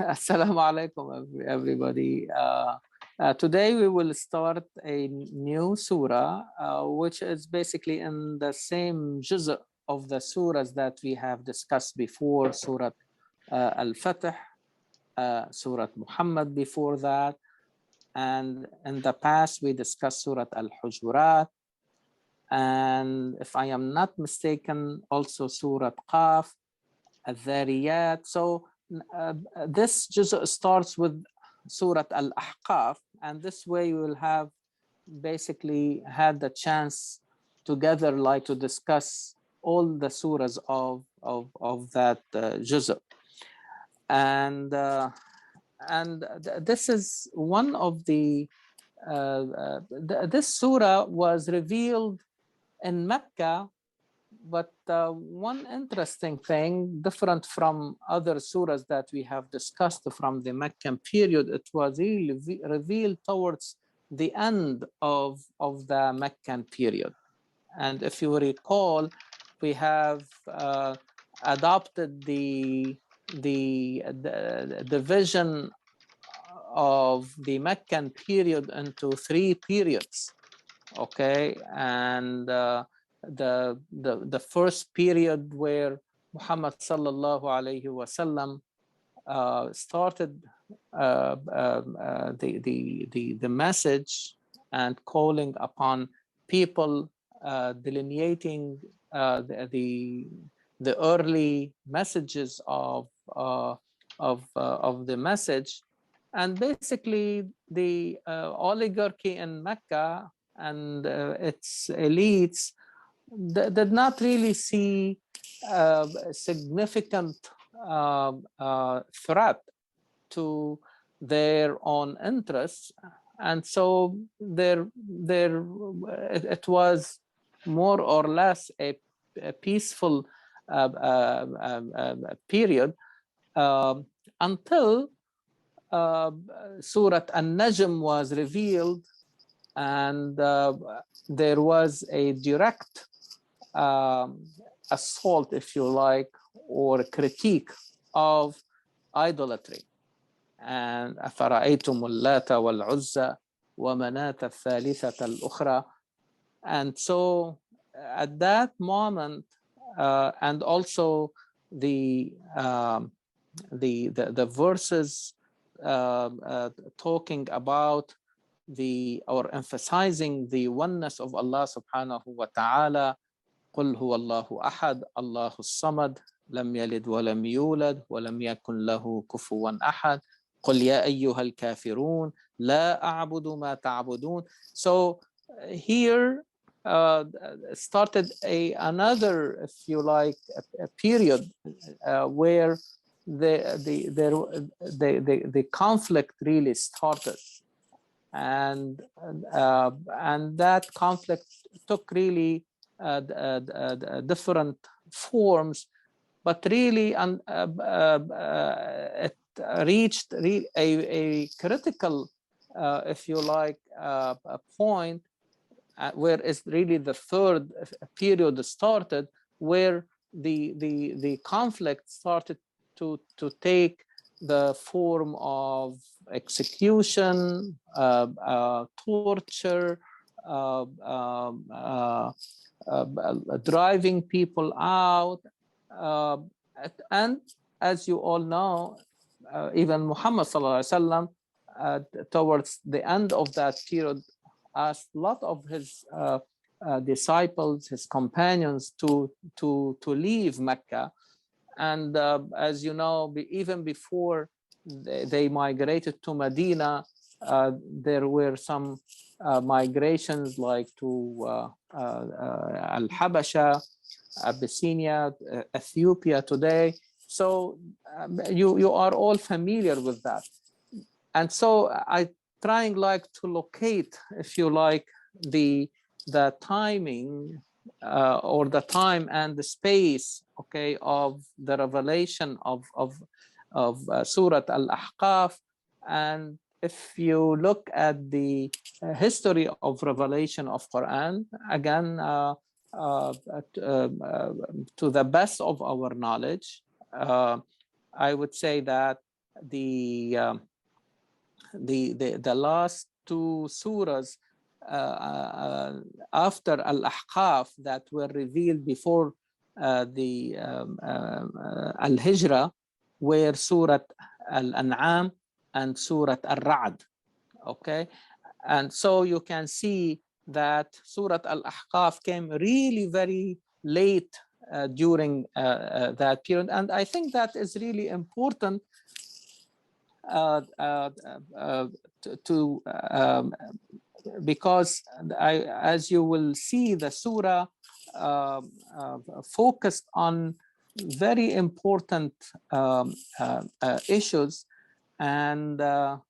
Assalamu alaikum, everybody. Today we will start a new surah, which is basically in the same juz' of the surahs that we have discussed before, Surah Al-Fatih, Surah Muhammad before that. And in the past, we discussed Surah Al-Hujurat. And if I am not mistaken, also Surah Qaf, Al-Dhariyat. So this just starts with Surah Al-Ahqaf, and this way we will have basically had the chance together like to discuss all the surahs of that juz'. And this is one of the this surah was revealed in Mecca. But one interesting thing, different from other surahs that we have discussed from the Meccan period, it was really revealed towards the end of the Meccan period. And if you recall, we have adopted the division of the Meccan period into three periods. Okay, and the first period where Muhammad sallallahu alayhi wasallam started the message and calling upon people, delineating the early messages of the message, and basically the oligarchy in Mecca and its elites did not really see a significant threat to their own interests, and so it was more or less a peaceful period until Surah An-Najm was revealed, and there was a direct assault, if you like, or critique of idolatry. And أَفَرَأَيْتُمُ اللَّاتَ وَالْعُزَّى وَمَنَاةَ الثَّالِثَةَ الْأُخْرَى. And so at that moment, and also the verses talking about or emphasizing the oneness of Allah subhanahu wa ta'ala. قل هو الله أحد الله الصمد لم يلد ولم يولد ولم يكن له كفوا أحد قل يا أيها الكافرون لا أعبد ما تعبدون. So here started another, if you like, a period where the conflict really started, and that conflict took really different forms, but really it reached a critical, if you like, a point where it's really the third period started, where the conflict started to take the form of execution, torture, driving people out, and as you all know, even Muhammad sallallahu alaihi wasallam towards the end of that period asked a lot of his disciples, his companions, to leave Mecca. And as you know, even before they migrated to Medina, there were some migrations like to Al-Habasha, Abyssinia, Ethiopia today. So you are all familiar with that. And so I trying like to locate, if you like, the timing or the time and the space, okay, of the revelation of Surah Al-Ahqaf. And if you look at the history of revelation of Quran, again, to the best of our knowledge, I would say that the last two surahs after Al-Ahqaf that were revealed before the Al-Hijrah were Surah Al-An'am and Surah Al-Ra'd. Okay, and so you can see that Surah Al-Ahqaf came really very late during that period, and I think that is really important because as you will see, the surah focused on very important issues, and Brother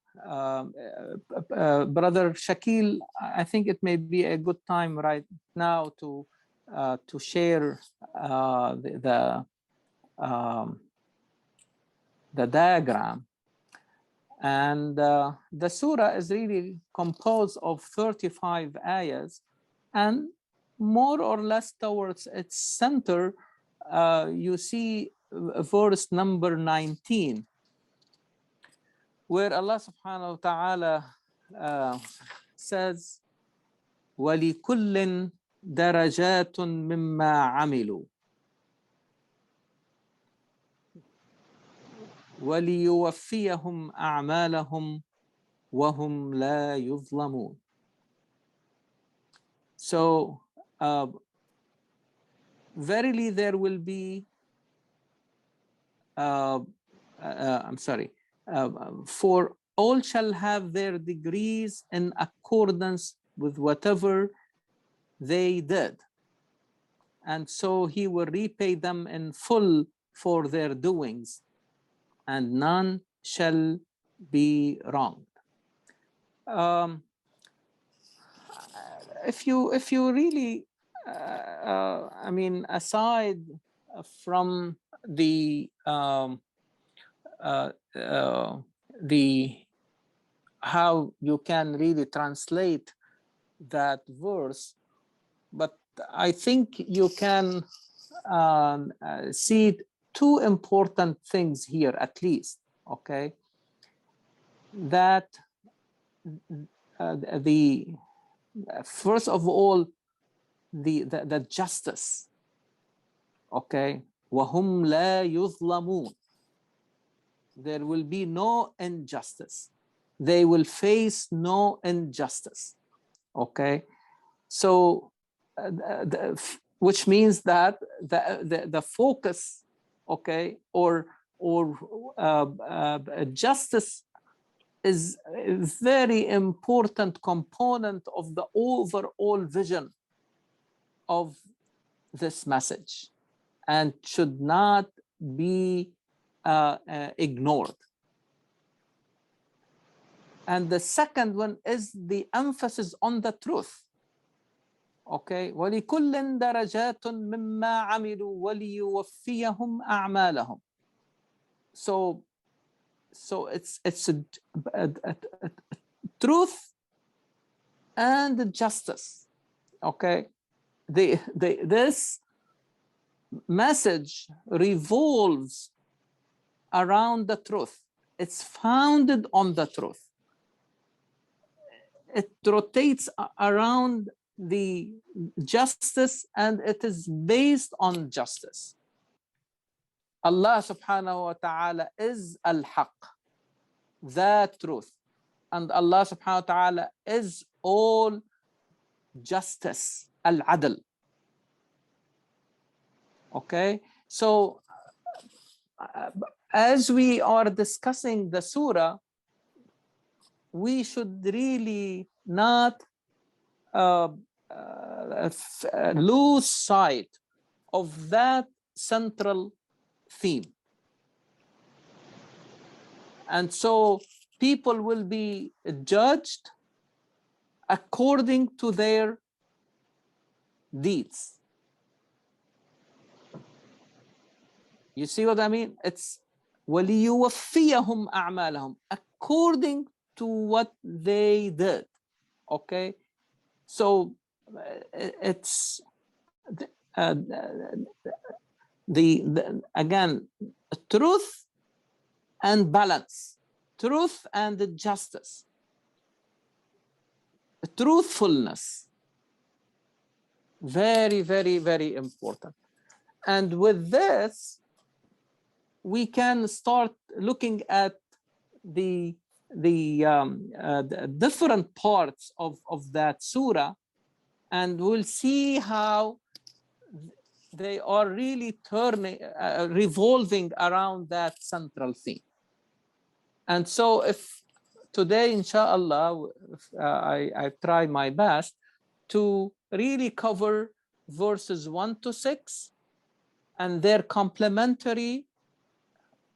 Shakil, I think it may be a good time right now to share the diagram. And the surah is really composed of 35 ayahs, and more or less towards its center, you see verse number 19, where Allah subhanahu wa ta'ala says, وَلِكُلٍّ دَرَجَاتٌ مِمَّا عَمِلُوا وَلِيُوَفِّيَهُمْ أَعْمَالَهُمْ وَهُمْ لَا يُظْلَمُونَ. So verily there will be for all shall have their degrees in accordance with whatever they did, and so he will repay them in full for their doings, and none shall be wronged. If you really, I mean, aside from the how you can really translate that verse, but I think you can see two important things here at least, okay? That first of all, the justice, okay? وَهُمْ لَا يُظْلَمُونَ. There will be no injustice. They will face no injustice, okay? So, which means that the focus, okay, or justice is a very important component of the overall vision of this message, and should not be ignored. And the second one is the emphasis on the truth. Okay, وَلِكُلٍّ دَرَجَاتٌ مِمَّا عَمِلُوا وَلِيُوَفِّيَهُمْ أَعْمَالَهُم. So it's a truth and justice. Okay, this message revolves around the truth. It's founded on the truth. It rotates around the justice, and it is based on justice. Allah subhanahu wa ta'ala is al-haq, the truth, and Allah subhanahu wa ta'ala is all justice, al-adl. Okay, so as we are discussing the surah, we should really not lose sight of that central theme. And so people will be judged according to their deeds. You see what I mean? It's وَلِيُوَفِّيَهُمْ أَعْمَالَهُم, according to what they did. Okay, so it's again, truth and balance, truth and justice, truthfulness. Very, very, very important. And with this, we can start looking at the different parts of that surah, and we'll see how they are really turning, revolving around that central theme. And so if today, inshallah, I try my best to really cover verses 1 to 6 and their complementary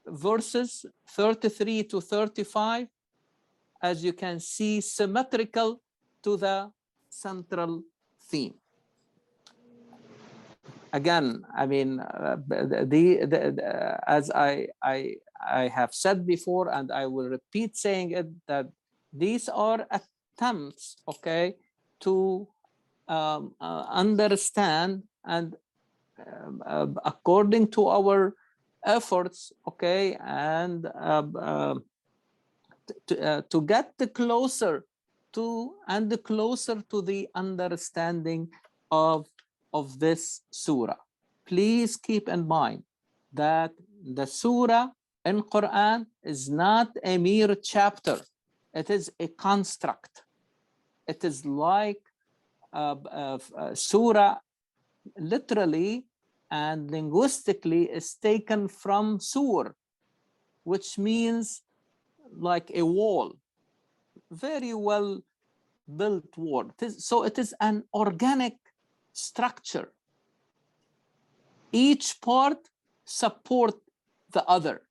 verses 33 to 35, as you can see, symmetrical to the central theme. Again, I mean, as I have said before, and I will repeat saying it, that these are attempts, okay, to understand, and according to our efforts, okay, and to get closer to the understanding of this surah. Please keep in mind that the surah in Quran is not a mere chapter. It is a construct. It is like surah literally and linguistically is taken from sur, which means like a wall, very well built wall. So it is an organic structure. Each part support the other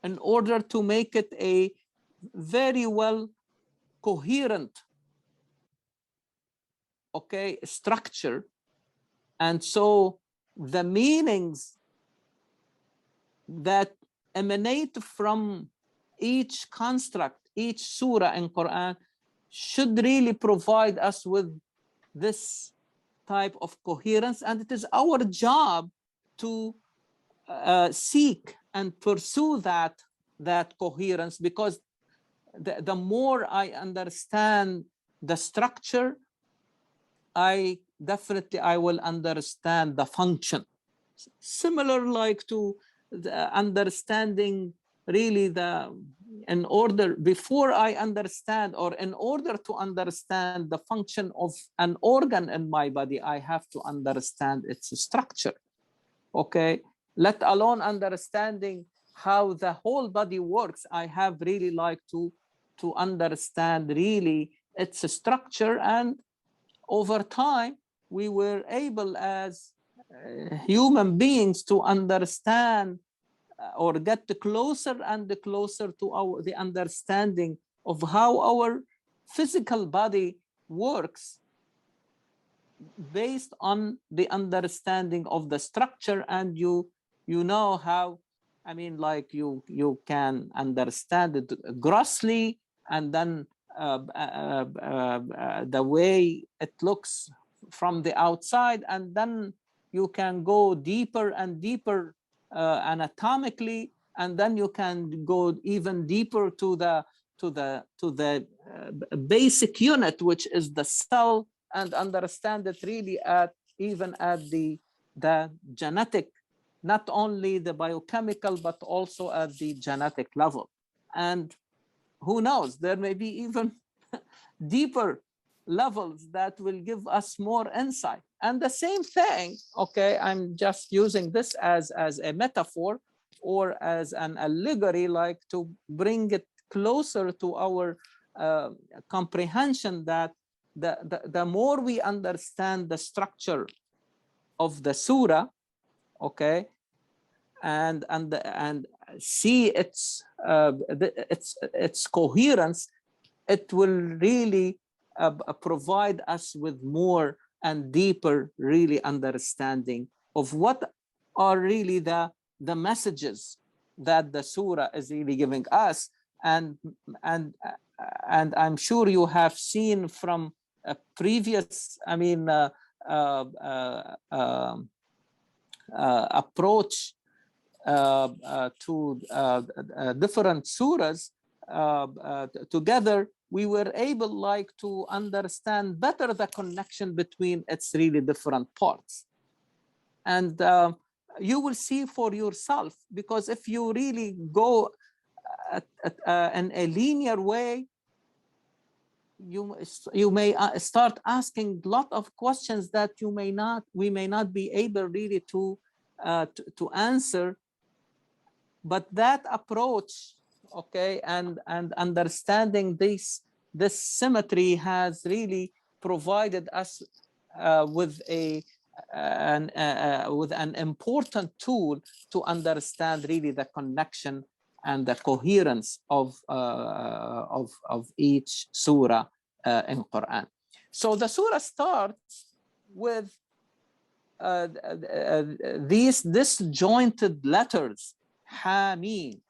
in order to make it a very well coherent, okay, structure. And so the meanings that emanate from each construct, each surah in Quran, should really provide us with this type of coherence. And it is our job to seek and pursue that coherence, because the more I understand the structure, I will understand the function. Similar like to the understanding really in order to understand the function of an organ in my body, I have to understand its structure, okay? Let alone understanding how the whole body works, I have really like to understand really its structure. And over time, we were able as human beings to understand or get closer and closer to the understanding of how our physical body works based on the understanding of the structure. And you know how, I mean, like you can understand it grossly, and then the way it looks from the outside, and then you can go deeper and deeper anatomically, and then you can go even deeper to the basic unit, which is the cell, and understand it really even at the genetic, not only the biochemical, but also at the genetic level. And who knows, there may be even deeper levels that will give us more insight. And the same thing, okay, I'm just using this as a metaphor or as an allegory, like to bring it closer to our comprehension, that the more we understand the structure of the surah, okay, and see its coherence, it will really provide us with more and deeper really understanding of what are really the messages that the surah is really giving us. And I'm sure you have seen from a previous, I mean, approach different surahs together, we were able like to understand better the connection between its really different parts. And you will see for yourself, because if you really go in a linear way, you may start asking a lot of questions that we may not be able really to answer. But that approach, okay, and understanding this symmetry has really provided us with an important tool to understand really the connection and the coherence of each surah in Quran. So the surah starts with these disjointed letters, Hameen,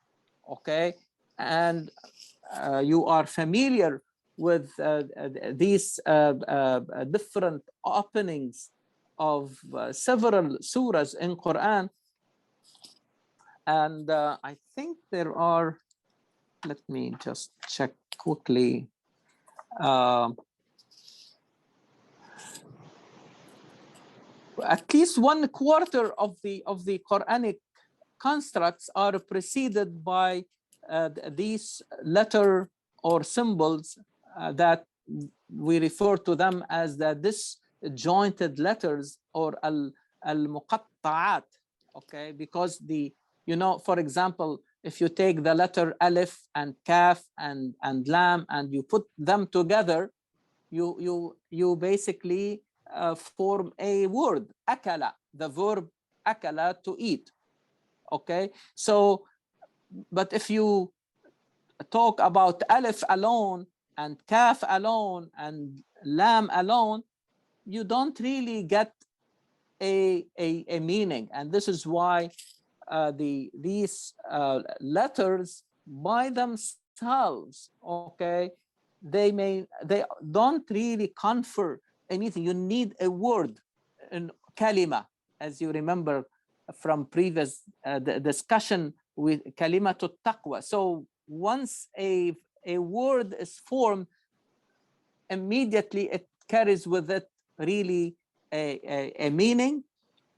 okay, and you are familiar with these different openings of several surahs in Quran. And I think there are, let me just check quickly. At least 1/4 of the Quranic constructs are preceded by these letter or symbols that we refer to them as the disjointed letters, or al-muqatta'at, okay, because for example, if you take the letter alif and kaf and lam and you put them together, you basically form a word, akala, the verb akala, to eat. Okay, so but if you talk about alif alone and kaf alone and lam alone, you don't really get a meaning. And this is why these letters by themselves, okay, they don't really confer anything. You need a word in kalima, as you remember from previous discussion with kalimatut taqwa. So once a word is formed, immediately it carries with it really a meaning.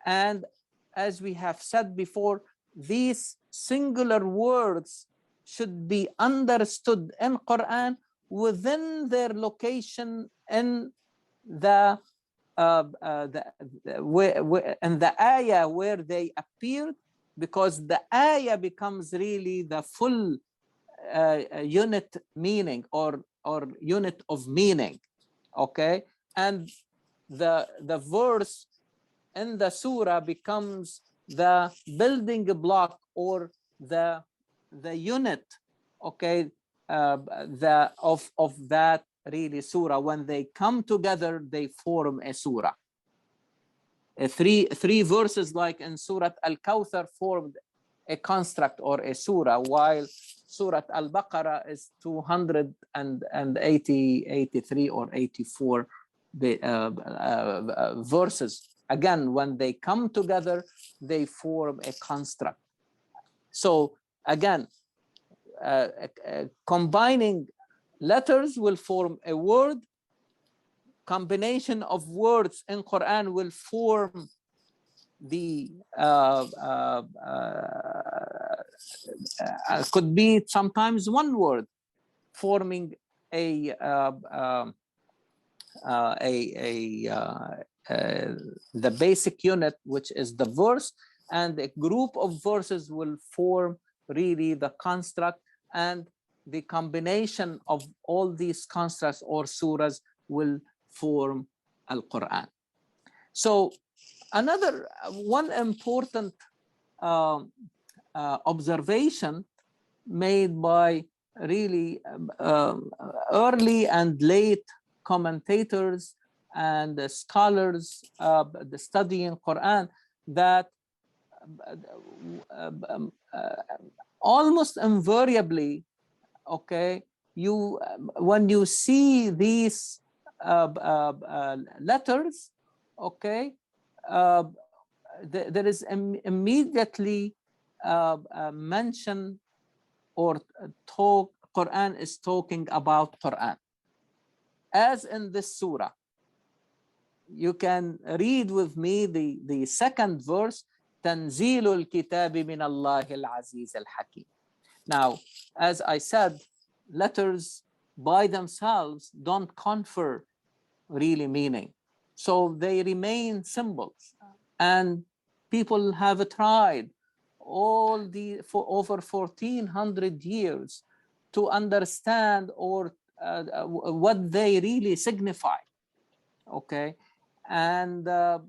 And as we have said before, these singular words should be understood in Quran within their location in the ayah where they appeared, because the ayah becomes really the full unit meaning or unit of meaning, okay, and the verse in the surah becomes the building block or the unit, okay, of that really surah. When they come together, they form a surah. Three verses like in Surah Al-Kawthar formed a construct or a surah, while Surah Al-Baqarah is 283 or 84 verses. Again, when they come together, they form a construct. So again, combining letters will form a word. Combination of words in Quran will form the could be sometimes one word forming the basic unit, which is the verse, and a group of verses will form really the construct, and the combination of all these constructs or surahs will form Al-Quran. So another one important observation made by really early and late commentators and scholars studying Quran, that almost invariably, okay, when you see these letters, okay, there is immediately mention or talk, Quran is talking about Quran. As in this surah, you can read with me the second verse, تنزيل الكتاب من الله العزيز الحكيم. Now, as I said, letters by themselves don't confer really meaning. So they remain symbols. And people have tried for over 1400 years to understand or what they really signify. Okay. And the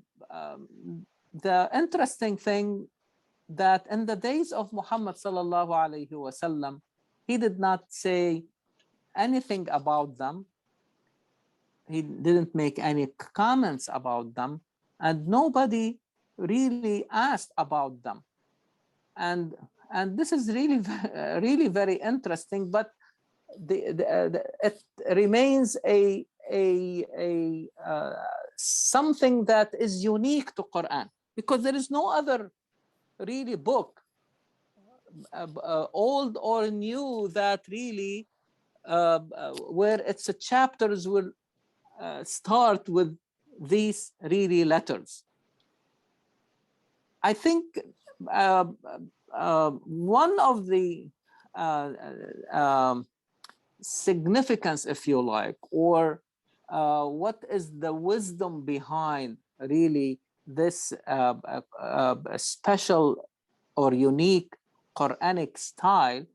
interesting thing that in the days of Muhammad sallallahu alaihi wasallam, he did not say anything about them. He didn't make any comments about them, and nobody really asked about them. And this is really, really very interesting. But it remains something that is unique to Quran, because there is no other really book, old or new, that really where its chapters will start with these really letters. I think one of the significance, if you like, or what is the wisdom behind really this special or unique Quranic style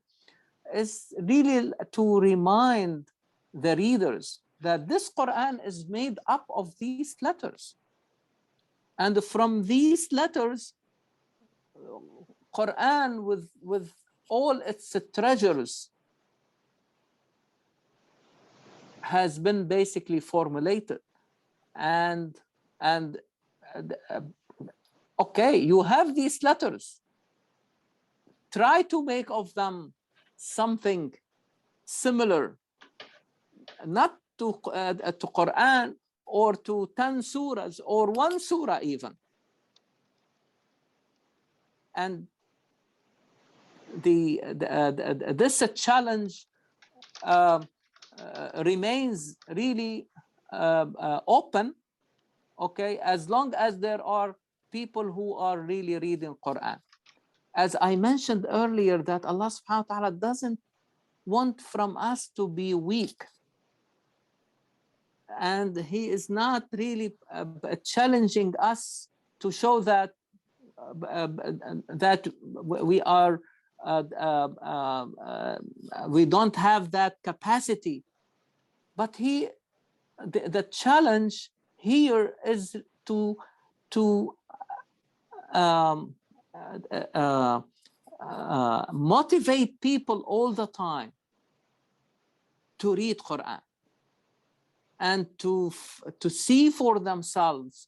is really to remind the readers that this Quran is made up of these letters. And from these letters, Quran with all its treasures has been basically formulated. And okay, you have these letters. Try to make of them something similar, not to Quran or to 10 surahs or one surah even. And this challenge remains really open, okay, as long as there are people who are really reading Quran. As I mentioned earlier, that Allah subhanahu wa ta'ala doesn't want from us to be weak. And He is not really challenging us to show that that we are we don't have that capacity. But the challenge here is to motivate people all the time to read Quran and to see for themselves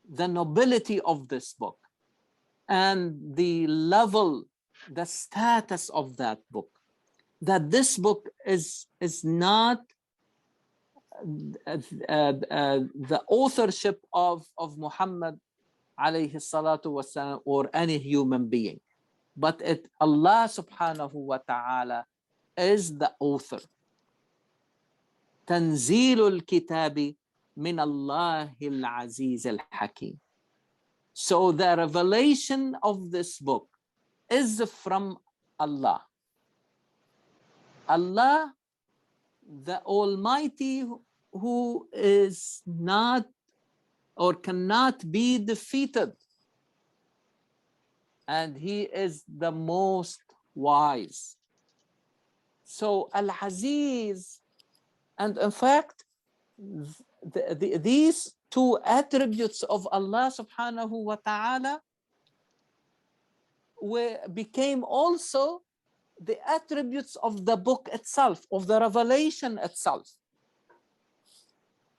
the nobility of this book and the level, the status of that book. That this book is not the authorship of Muhammad alayhi salatu wasalam or any human being, but Allah subhanahu wa ta'ala is the author. تنزيل الكتاب من الله العزيز الحكيم. So the revelation of this book is from Allah. Allah, the Almighty, who is not or cannot be defeated. And He is the most wise. So Al-Aziz, and in fact, these two attributes of Allah subhanahu wa ta'ala became also the attributes of the book itself, of the revelation itself.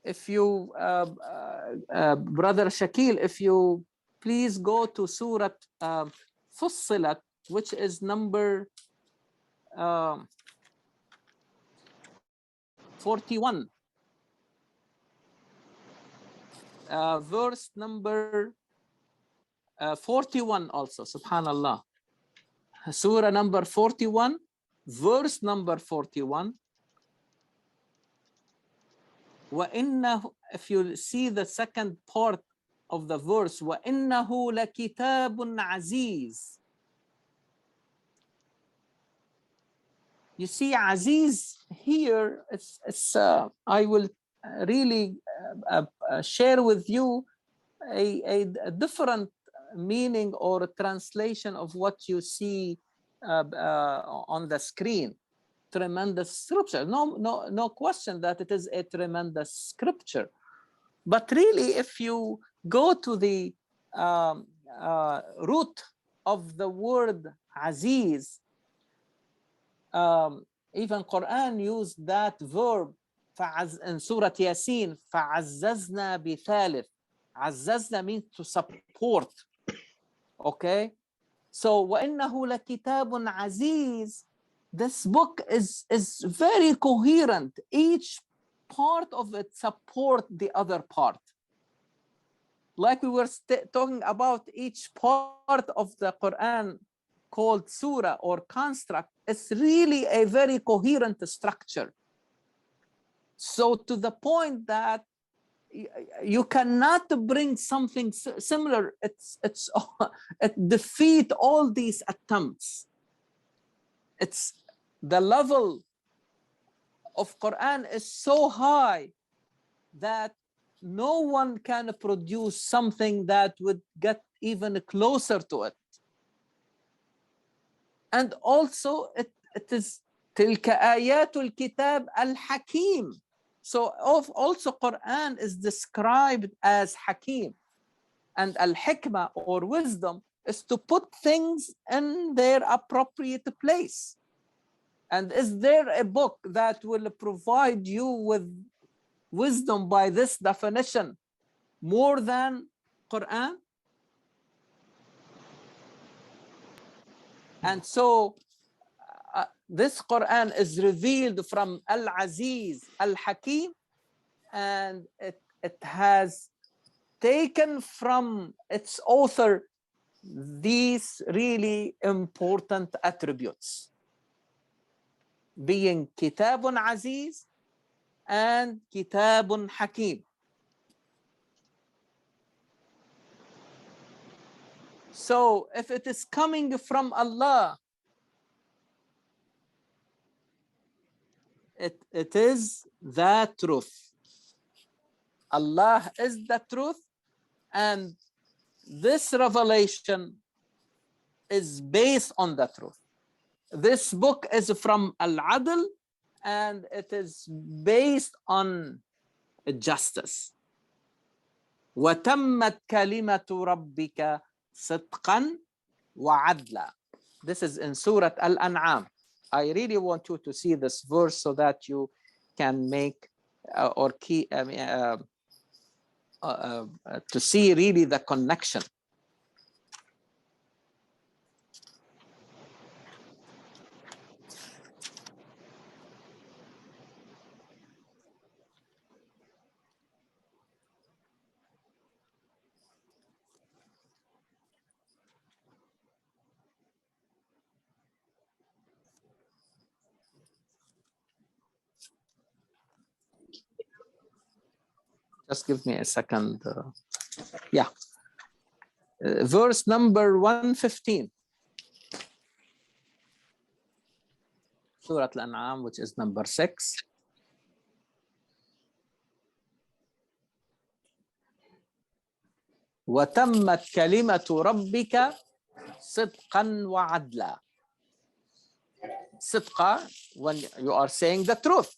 If you, Brother Shakil, if you please go to Surah Fussilat, which is number 41, verse number 41 also, subhanallah. Surah number 41, verse number 41. وَإِنَّهُ, if you see the second part of the verse, وَإِنَّهُ لَكِتَابٌ عَزِيزٌ. You see, Aziz here, I will really share with you a different meaning or a translation of what you see on the screen. Tremendous scripture. No question that it is a tremendous scripture. But really, if you go to the root of the word Aziz, even Quran used that verb in Surah Yasin, فَعَزَّزْنَا بِثَالِث. عَزَّزْنَا means to support. Okay? So, وَإِنَّهُ لَكِتَابٌ عَزِيزٌ. This book is very coherent. Each part of it supports the other part. Like we were talking about each part of the Quran called surah or construct, it's really a very coherent structure. So to the point that you cannot bring something similar. It defeats all these attempts. It's the level of Quran is so high that no one can produce something that would get even closer to it. And also it is تلك آيات الكتاب الحكيم. So also Quran is described as Hakim. And al-hikmah or wisdom is to put things in their appropriate place. And is there a book that will provide you with wisdom by this definition more than Quran? And so this Quran is revealed from Al-Aziz, Al-Hakim, and it has taken from its author these really important attributes, being Kitabun Aziz and Kitabun Hakim. So if it is coming from Allah, it is the truth. Allah is the truth, and this revelation is based on the truth. This book is from Al-Adl, and it is based on justice. وَتَمَّتْ كَلِمَةُ رَبِّكَ صِدْقًا وَعَدْلًا. This is in Surah Al-An'am. I really want you to see this verse so that you can make to see really the connection. Just give me a second. Yeah. Verse number 115. Surah Al-An'am, which is number 6. وَتَمَّتْ كَلِمَةُ رَبِّكَ صِدْقًا وَعَدْلًا. Sidqa, when you are saying the truth.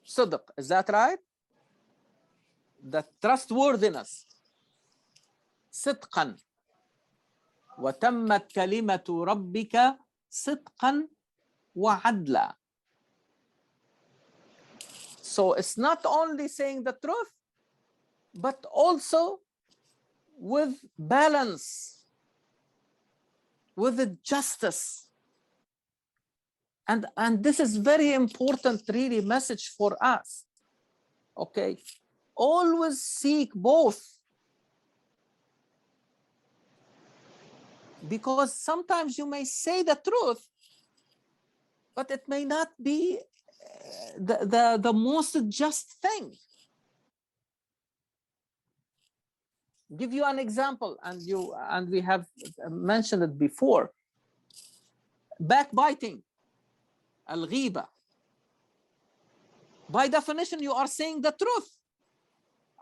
Sidq, is that right? The trustworthiness. صدقا. وتمت كلمة ربك صدقا وعدلا. So it's not only saying the truth, but also with balance, with justice. And this is very important really message for us. Okay. Always seek both. Because sometimes you may say the truth, but it may not be the most just thing. Give you an example, and we have mentioned it before. Backbiting, al-ghiba. By definition, you are saying the truth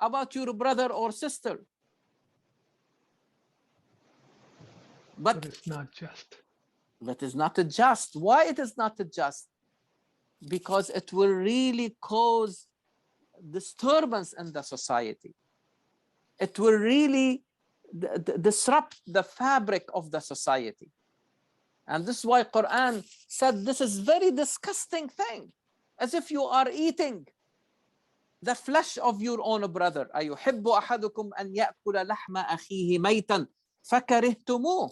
about your brother or sister. But it's not just. That is not just. Why it is not just? Because it will really cause disturbance in the society. It will really disrupt the fabric of the society. And this is why Quran said this is very disgusting thing, as if you are eating the flesh of your own brother. أَيُحِبُّ أَحَدُكُمْ أَنْ يَأْكُلَ لَحْمَ أَخِيهِ مَيْتًا فَكَرِهْتُمُوهُ.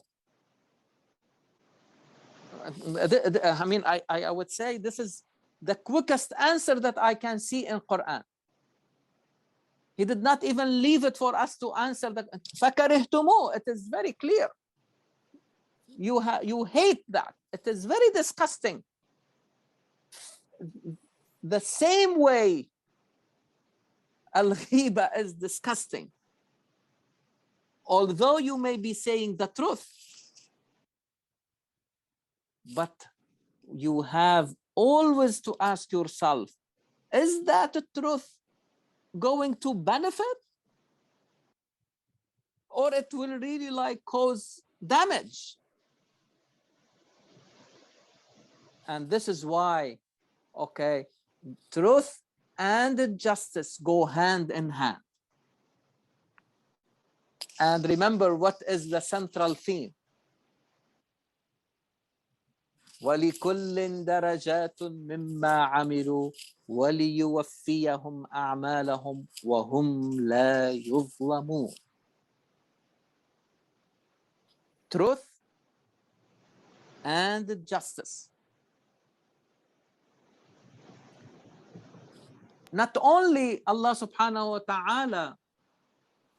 I mean, I would say this is the quickest answer that I can see in Quran. He did not even leave it for us to answer that. فَكَرِهْتُمُوهُ. It is very clear. You hate that. It is very disgusting. The same way al-ghiba is disgusting. Although you may be saying the truth, but you have always to ask yourself, is that truth going to benefit? Or it will really like cause damage? And this is why, okay, truth and justice go hand in hand. And remember, what is the central theme? وَلِكُلٍّ دَرَجَاتٌ مِّمَّا عَمِلُوا وَلِيُوَفِّيَهُمْ أَعْمَالَهُمْ وَهُمْ لَا يُظْلَمُونَ. Truth and justice. Not only Allah subhanahu wa ta'ala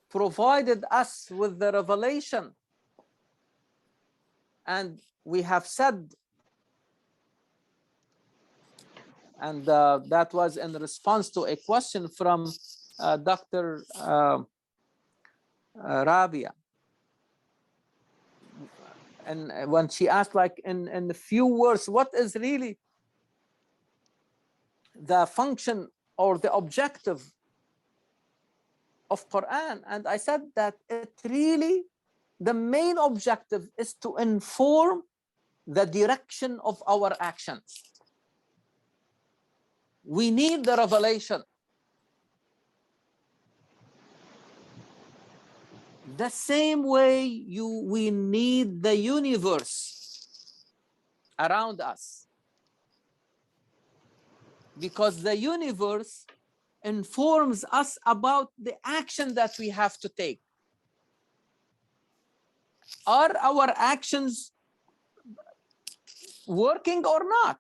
provided us with the revelation, and we have said, and that was in response to a question from Dr. Rabia. And when she asked, like, in a few words, what is really the function or the objective of Quran? And I said that it really, the main objective is to inform the direction of our actions. We need the revelation. The same way we need the universe around us, because the universe informs us about the action that we have to take. Are our actions working or not?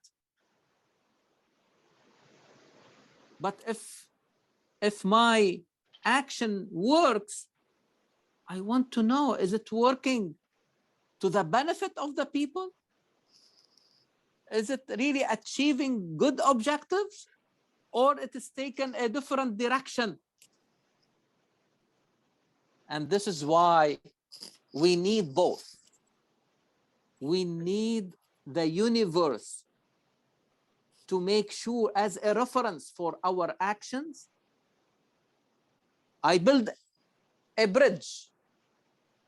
But if my action works, I want to know, is it working to the benefit of the people? Is it really achieving good objectives, or it is taken a different direction? And this is why we need both. We need the universe to make sure as a reference for our actions. I build a bridge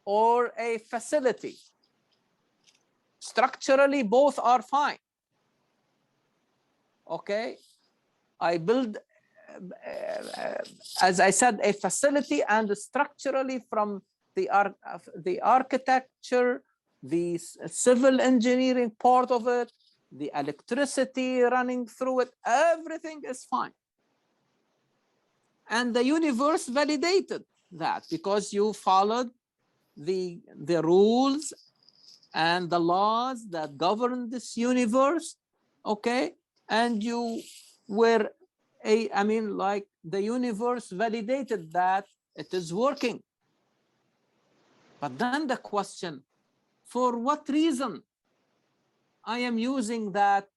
or a facility. Structurally, both are fine. Okay, I build, as I said, a facility, and structurally from the architecture, the civil engineering part of it, the electricity running through it, everything is fine. And the universe validated that because you followed the rules and the laws that govern this universe, okay? And you were like the universe validated that it is working. But then the question, for what reason I am using that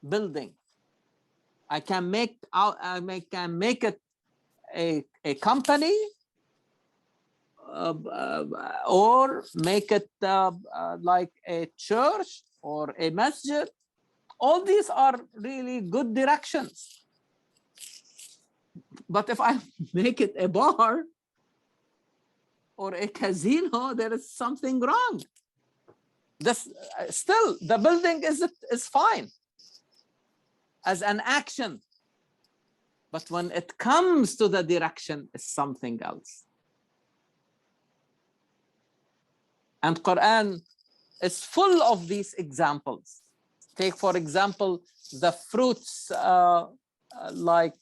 building. I can make it a company, or make it like a church or a masjid. All these are really good directions. But if I make it a bar or a casino, there is something wrong. This still, the building is fine as an action, but when it comes to the direction, it's something else. And Quran is full of these examples. Take, for example, the fruits like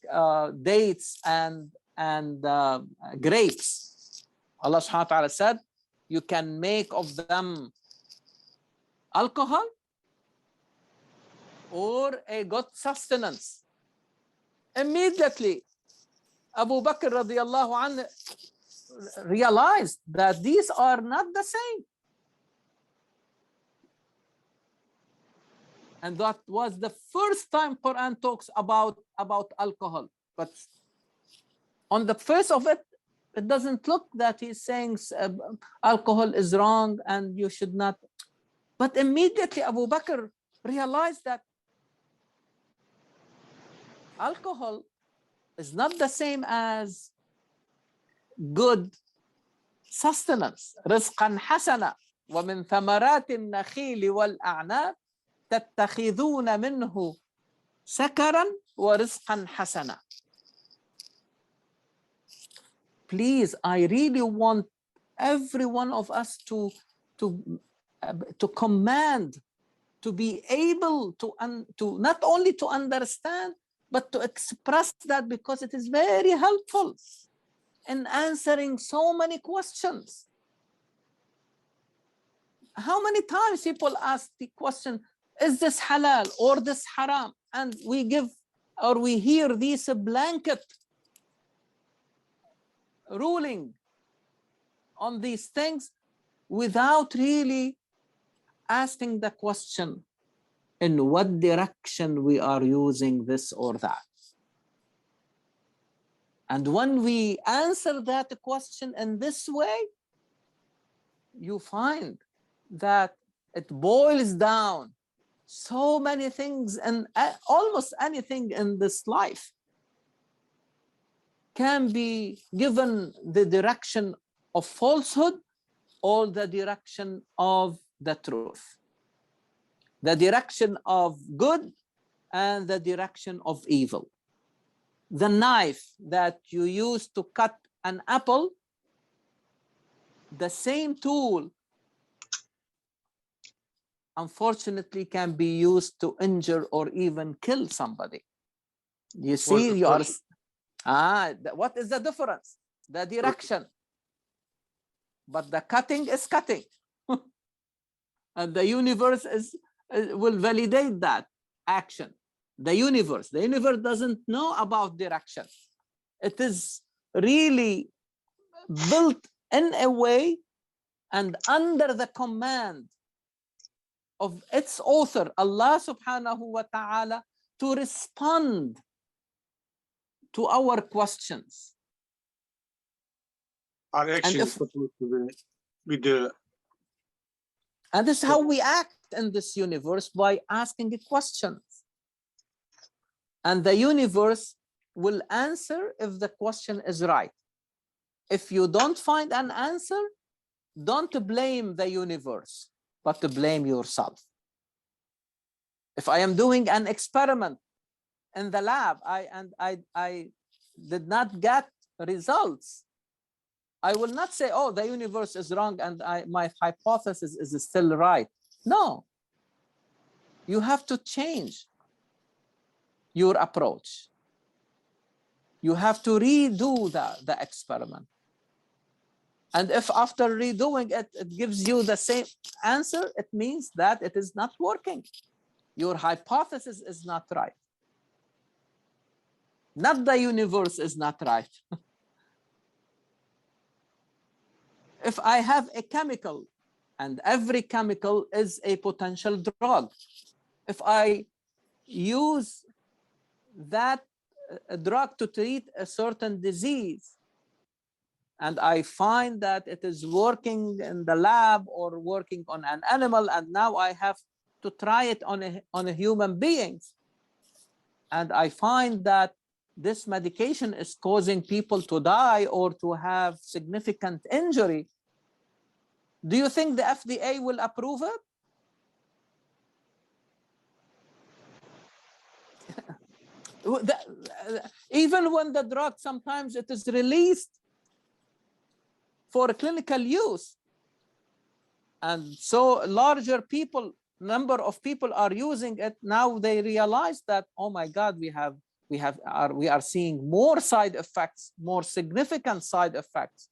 dates and grapes. Allah subhanahu wa ta'ala said, you can make of them alcohol or a good sustenance. Immediately, Abu Bakr radiallahu anhu realized that these are not the same. And that was the first time Quran talks about alcohol. But on the face of it, it doesn't look that he's saying alcohol is wrong and you should not. But immediately Abu Bakr realized that alcohol is not the same as good sustenance. رزقا حسنا ومن ثمرات النخيل والأعناب تتخذون منه سكرا ورزقا حسنا. Please, I really want every one of us to command, to be able to not only to understand, but to express that, because it is very helpful in answering so many questions. How many times people ask the question, is this halal or this haram? And we give, or we hear these blanket ruling on these things without really asking the question, in what direction we are using this or that. And when we answer that question in this way, you find that it boils down so many things, and almost anything in this life can be given the direction of falsehood or the direction of the truth, the direction of good and the direction of evil. The knife that you use to cut an apple, the same tool, unfortunately, can be used to injure or even kill somebody. You see, you are what is the difference? The direction. But the cutting is cutting. And the universe will validate that action. The universe doesn't know about direction. It is really built in a way and under the command of its author, Allah subhanahu wa ta'ala, to respond to our questions. And actually, and this is how we act in this universe, by asking questions. And the universe will answer if the question is right. If you don't find an answer, don't blame the universe, but to blame yourself. If I am doing an experiment in the lab, I did not get results, I will not say, oh, the universe is wrong and my hypothesis is still right. No, you have to change your approach. You have to redo the experiment. And if after redoing it, it gives you the same answer, it means that it is not working. Your hypothesis is not right. Not the universe is not right. If I have a chemical And every chemical is a potential drug. If I use that drug to treat a certain disease, and I find that it is working in the lab or working on an animal, and now I have to try it on a human being, and I find that this medication is causing people to die or to have significant injury, do you think the FDA will approve it? Even when the drug, sometimes it is released for clinical use, and so larger number of people are using it, now they realize that, oh my God, we are seeing more side effects, more significant side effects,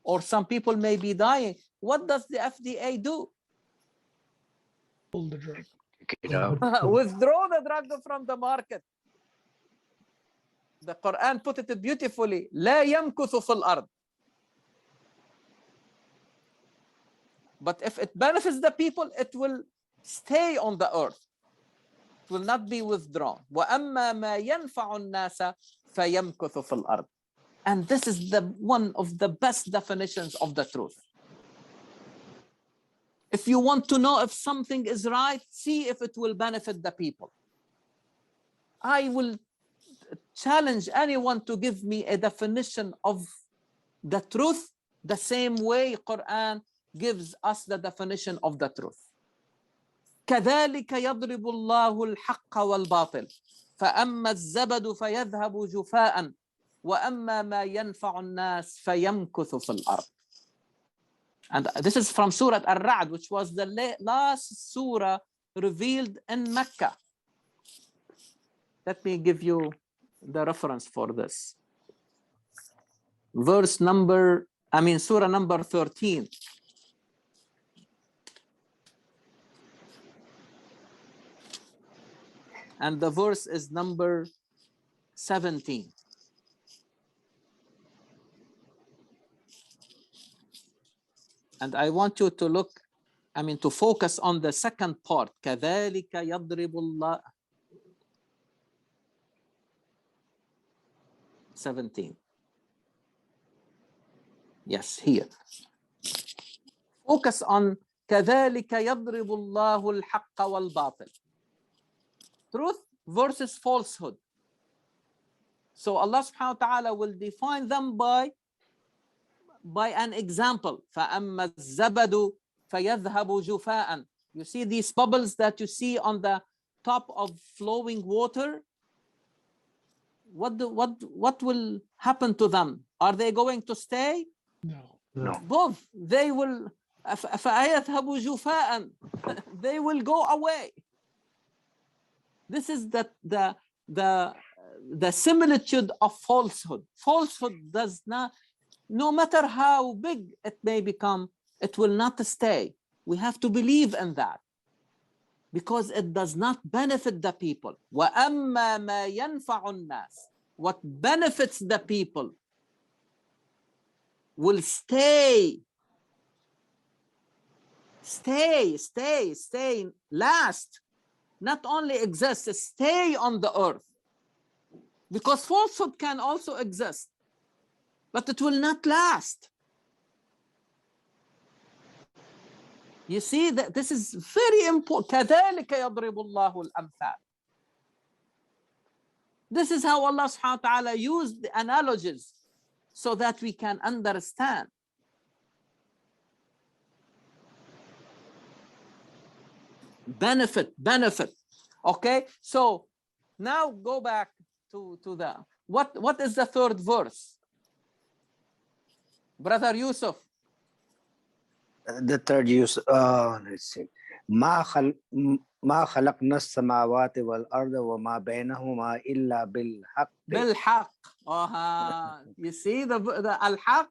or some people may be dying. What does the FDA do? Pull the drug. Withdraw the drug from the market. The Quran put it beautifully, لا يمكث في الأرض. But if it benefits the people, it will stay on the earth. It will not be withdrawn. وَأَمَّا مَا يَنْفَعُ النَّاسَ فَيَمْكُثُ فِي الْأَرْضِ. And this is one of the best definitions of the truth. If you want to know if something is right, see if it will benefit the people. I will challenge anyone to give me a definition of the truth the same way Quran gives us the definition of the truth. كذلك يضرب الله الحق والباطل فأما الزبد فيذهب جفاء وأما ما ينفع الناس فيمكث في الأرض. And this is from Surah Al-Ra'd, which was the last surah revealed in Mecca. Let me give you the reference for this. Surah number 13. And the verse is number 17. And I want you to to focus on the second part. كذلك يضرب الله. 17. Yes, here. Focus on كذلك يضرب الله الحق والباطل. Truth versus falsehood. So Allah subhanahu wa ta'ala will define them by an example. فَأَمَّا الزَّبَدُ فَيَذْهَبُ جُفَاءً. You see these bubbles that you see on the top of flowing water? What will happen to them? Are they going to stay? No. Both. They will فَيَذْهَبُ جُفَاءً. They will go away. This is the similitude of falsehood. Falsehood does not, no matter how big it may become, it will not stay. We have to believe in that because it does not benefit the people. وَأَمَّا مَا يَنْفَعُ النَّاسِ. What benefits the people will stay, last. Not only exist, stay on the earth. Because falsehood can also exist, but it will not last. You see that this is very important. كذلك يضرب الله الأمثال. This is how Allah subhanahu wa ta'ala used the analogies so that we can understand. Benefit. Okay, so now go back to the what is the third verse? Brother Yusuf. The third use, let's see. ما خلقنا السماوات والأرض وما بينهما إلا بالحق. بالحق. You see the al-haq.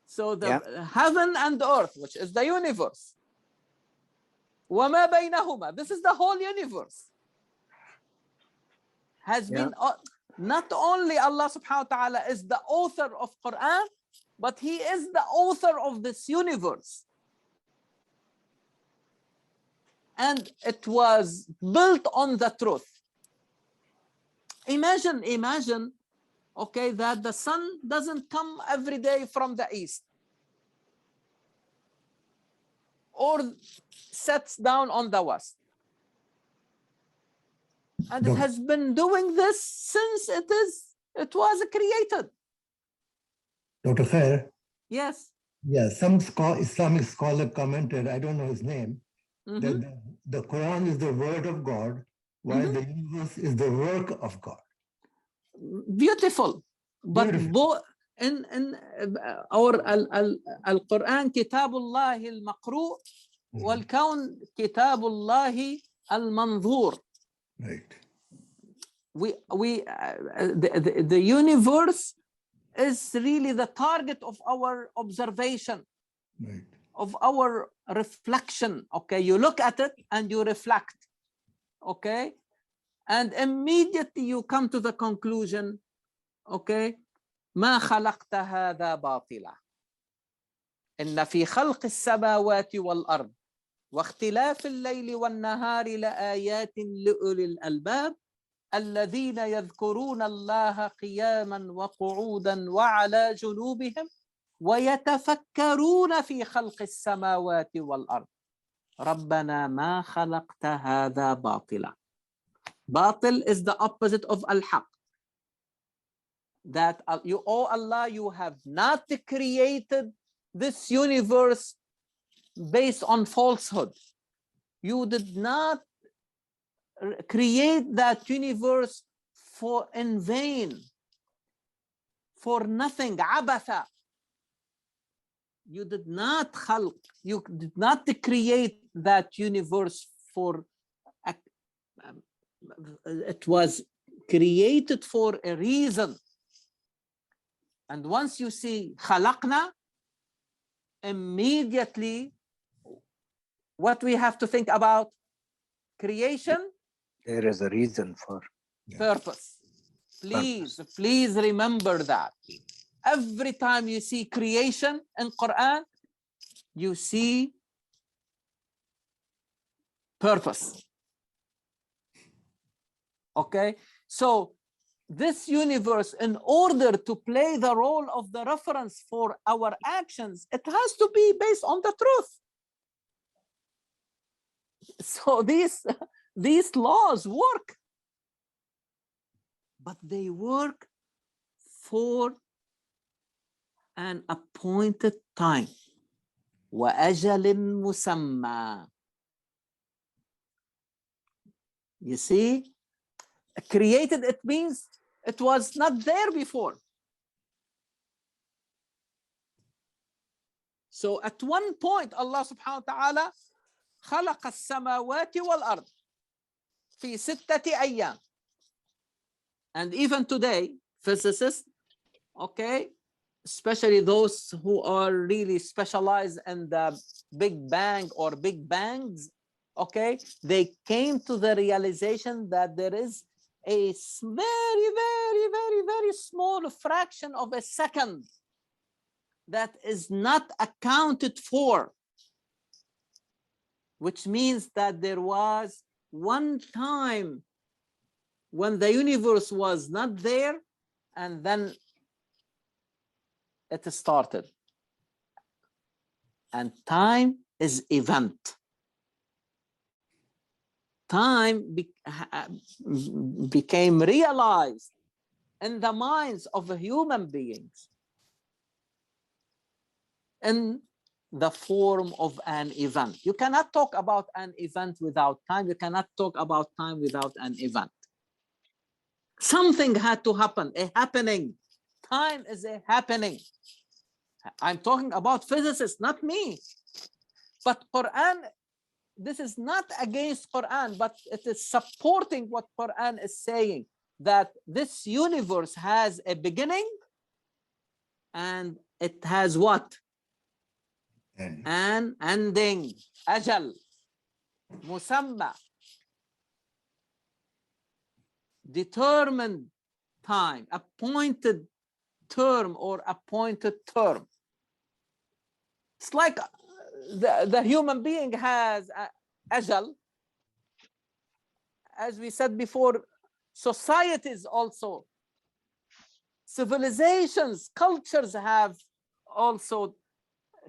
So the heaven and earth, which is the universe. وما بينهما. This is the whole universe. Has been not only Allah subhanahu wa ta'ala is the author of Quran, but He is the author of this universe. and it was built on the truth. Imagine, okay, that the sun doesn't come every day from the east or sets down on the west. And it has been doing this since it was created. Dr. Khair? Yes. Yeah, some Islamic scholar commented, I don't know his name, that the Quran is the word of God, while the universe is the work of God. Beautiful. But Beautiful. in our Al-Quran كتاب الله المقروء والكون كتاب الله المنظور. Right. The universe is really the target of our observation, Right. of our reflection. Okay, you look at it and you reflect. Okay, and immediately you come to the conclusion. Okay, ما خلقت هذا باطلا إن في خلق السماوات والأرض واختلاف الليل والنهار لآيات لأولي الألباب الذين يذكرون الله قياما وقعودا وعلى جنوبهم ويتفكرون في خلق السماوات والأرض ربنا ما خلقت هذا باطلا. Batil is the opposite of al-haq. That you, oh Allah, you have not created this universe based on falsehood. You did not create that universe for in vain, for nothing. Abatha. You did not create that universe for it was created for a reason. And once you see khalaqna, immediately what we have to think about? Creation. There is a reason for Purpose. Please remember that. Every time you see creation in Quran, you see purpose. Okay, so this universe, in order to play the role of the reference for our actions, it has to be based on the truth. So these laws work, but they work for an appointed time. وَأَجَلٍ مُسَمَّى. You see, created, it means it was not there before. So at one point, Allah subhanahu wa ta'ala خلق السماوات والأرض في 6 أيام. And even today, physicists, okay, especially those who are really specialized in the Big Bang or Big Bangs, okay, they came to the realization that there is a very, very, very, very small fraction of a second that is not accounted for, which means that there was one time when the universe was not there, and then it started. And time is event. Time became realized in the minds of the human beings in the form of an event. You cannot talk about an event without time. You cannot talk about time without an event. Something had to happen, a happening. Time is a happening. I'm talking about physicists, not me. But Quran, this is not against Quran, but it is supporting what Quran is saying, that this universe has a beginning and it has what? An ending. Ajal. Musamma. Determined time, appointed term or appointed term. It's like the human being has ajal, as we said before, societies also, civilizations, cultures have also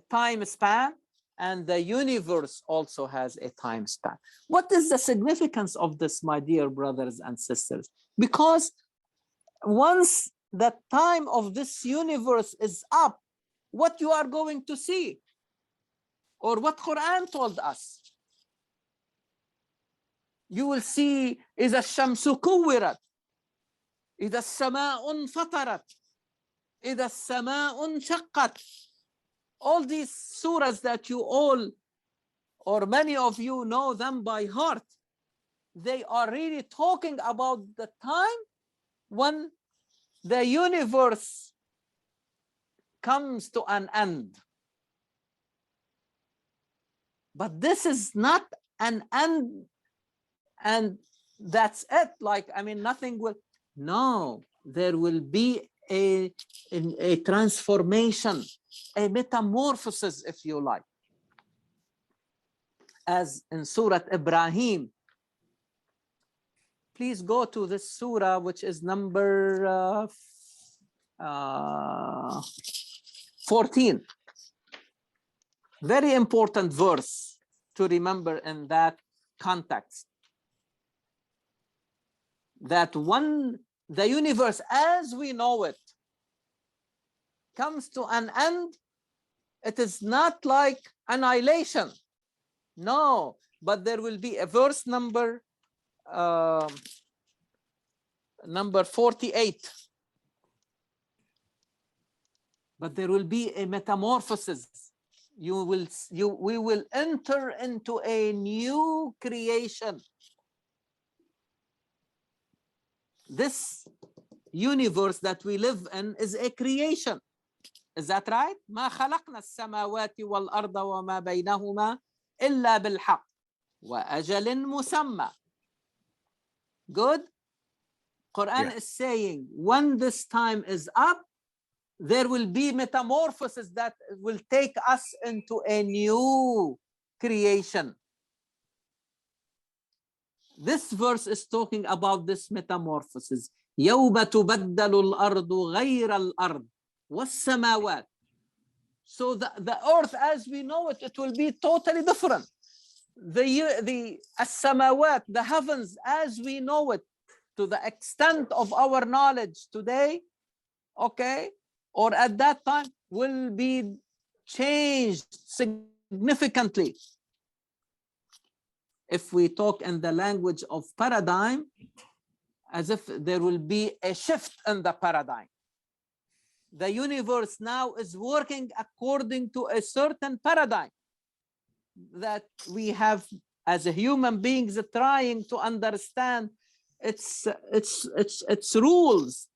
time span, and the universe also has a time span. What is the significance of this, my dear brothers and sisters? Because once the time of this universe is up, what you are going to see, or what Quran told us, you will see إذا الشمس كورت, إذا السماء انفطرت, إذا السماء انشقت. All these surahs that you all, or many of you, know them by heart, they are really talking about the time when the universe comes to an end. But this is not an end and that's it. Like, I mean, nothing will. No, there will be a transformation, a metamorphosis, if you like. As in Surah Ibrahim. Please go to this surah, which is number 14. Very important verse to remember in that context. That when the universe as we know it comes to an end, it is not like annihilation. No, but there will be a verse number 48. But there will be a metamorphosis. We will enter into a new creation. This universe that we live in is a creation. Is that right? ما خلقنا السماوات والأرض وما بينهما إلا بالحق وأجل مسمى. Good? Quran is saying when this time is up, there will be metamorphosis that will take us into a new creation. This verse is talking about this metamorphosis. يوم تبدل الأرض غير الأرض والسماوات. So the earth as we know it, it will be totally different. The السماوات, the heavens as we know it, to the extent of our knowledge today, okay, or at that time, will be changed significantly. If we talk in the language of paradigm, as if there will be a shift in the paradigm. The universe now is working according to a certain paradigm that we have as a human beings trying to understand its rules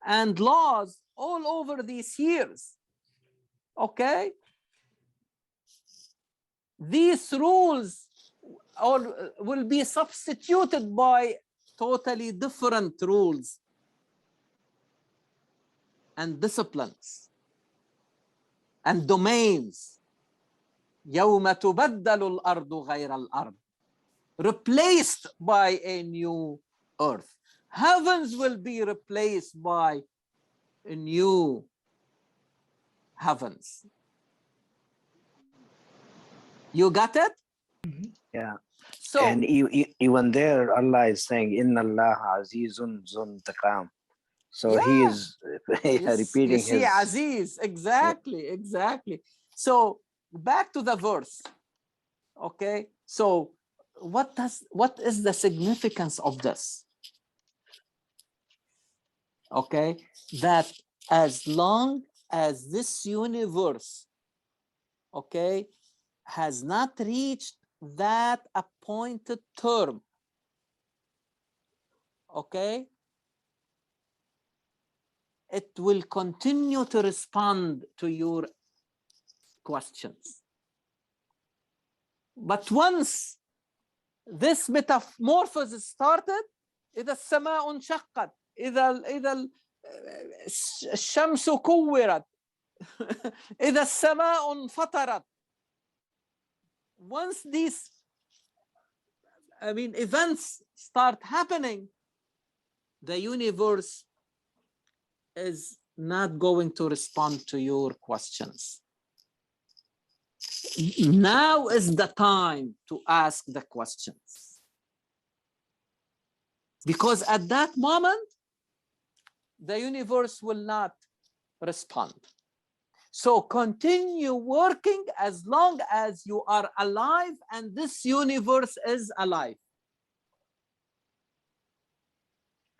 and laws all over these years. Okay? These rules will be substituted by totally different rules and disciplines and domains. يوم تبدل الأرض غير الأرض, replaced by a new earth. Heavens will be replaced by a new heavens. You got it? Yeah. So, and even there, Allah is saying, Inna Allah Azizun Zun Taqam. So he is repeating you see, his. Aziz, exactly. So back to the verse. Okay. So what is the significance of this? Okay, that as long as this universe, okay, has not reached that appointed term, okay, it will continue to respond to your questions. But once this metamorphosis started, إذا السماء انشقت, إذا الشمس كورت, إذا السماء انفطرت. Once these events start happening, the universe is not going to respond to your questions. Now is the time to ask the questions. Because at that moment, the universe will not respond. So continue working as long as you are alive and this universe is alive.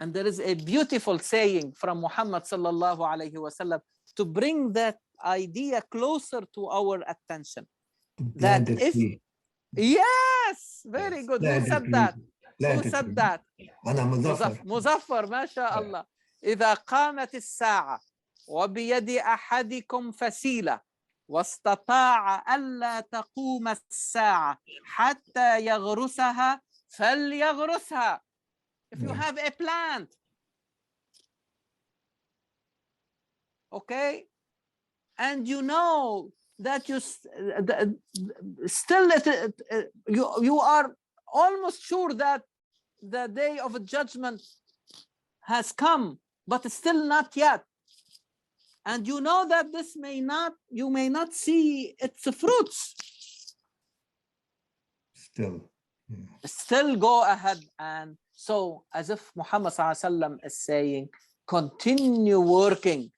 And there is a beautiful saying from Muhammad sallallahu alayhi wasallam to bring that idea closer to our attention. That if, yes, very good. Who said that? Who said that? Muzaffar, mashallah. إذا قامت الساعة وبيد أحدكم فسيلة واستطاع ألا تقوم الساعة حتى يغرسها فليغرسها. If you have a plant, okay, and you know that you still you are almost sure that the day of judgment has come, but still not yet, and you know that you may not see its fruits, still go ahead. And so, as if Muhammad sallallahu alaihi wasallam is saying, continue working,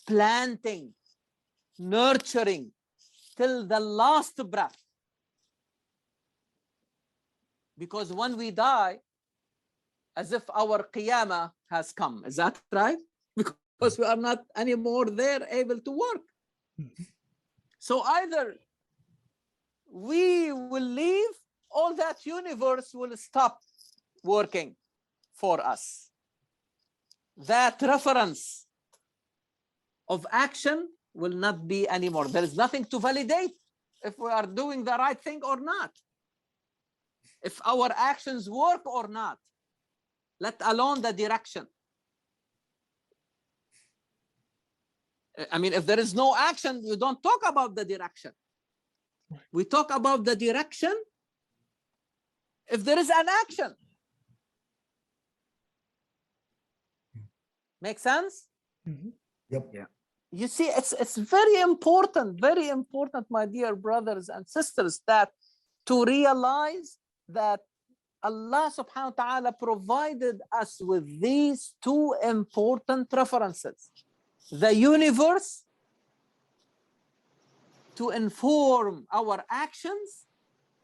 planting, nurturing till the last breath. Because when we die, as if our qiyamah has come. Is that right? Because we are not anymore there able to work. So either we will leave, or that universe will stop working for us. That reference of action will not be anymore. There is nothing to validate if we are doing the right thing or not, if our actions work or not, let alone the direction. If there is no action, you don't talk about the direction. We talk about the direction if there is an action. Make sense? Mm-hmm. Yep. Yeah. You see, it's very important, my dear brothers and sisters, that to realize that Allah subhanahu wa ta'ala provided us with these two important references. The universe to inform our actions,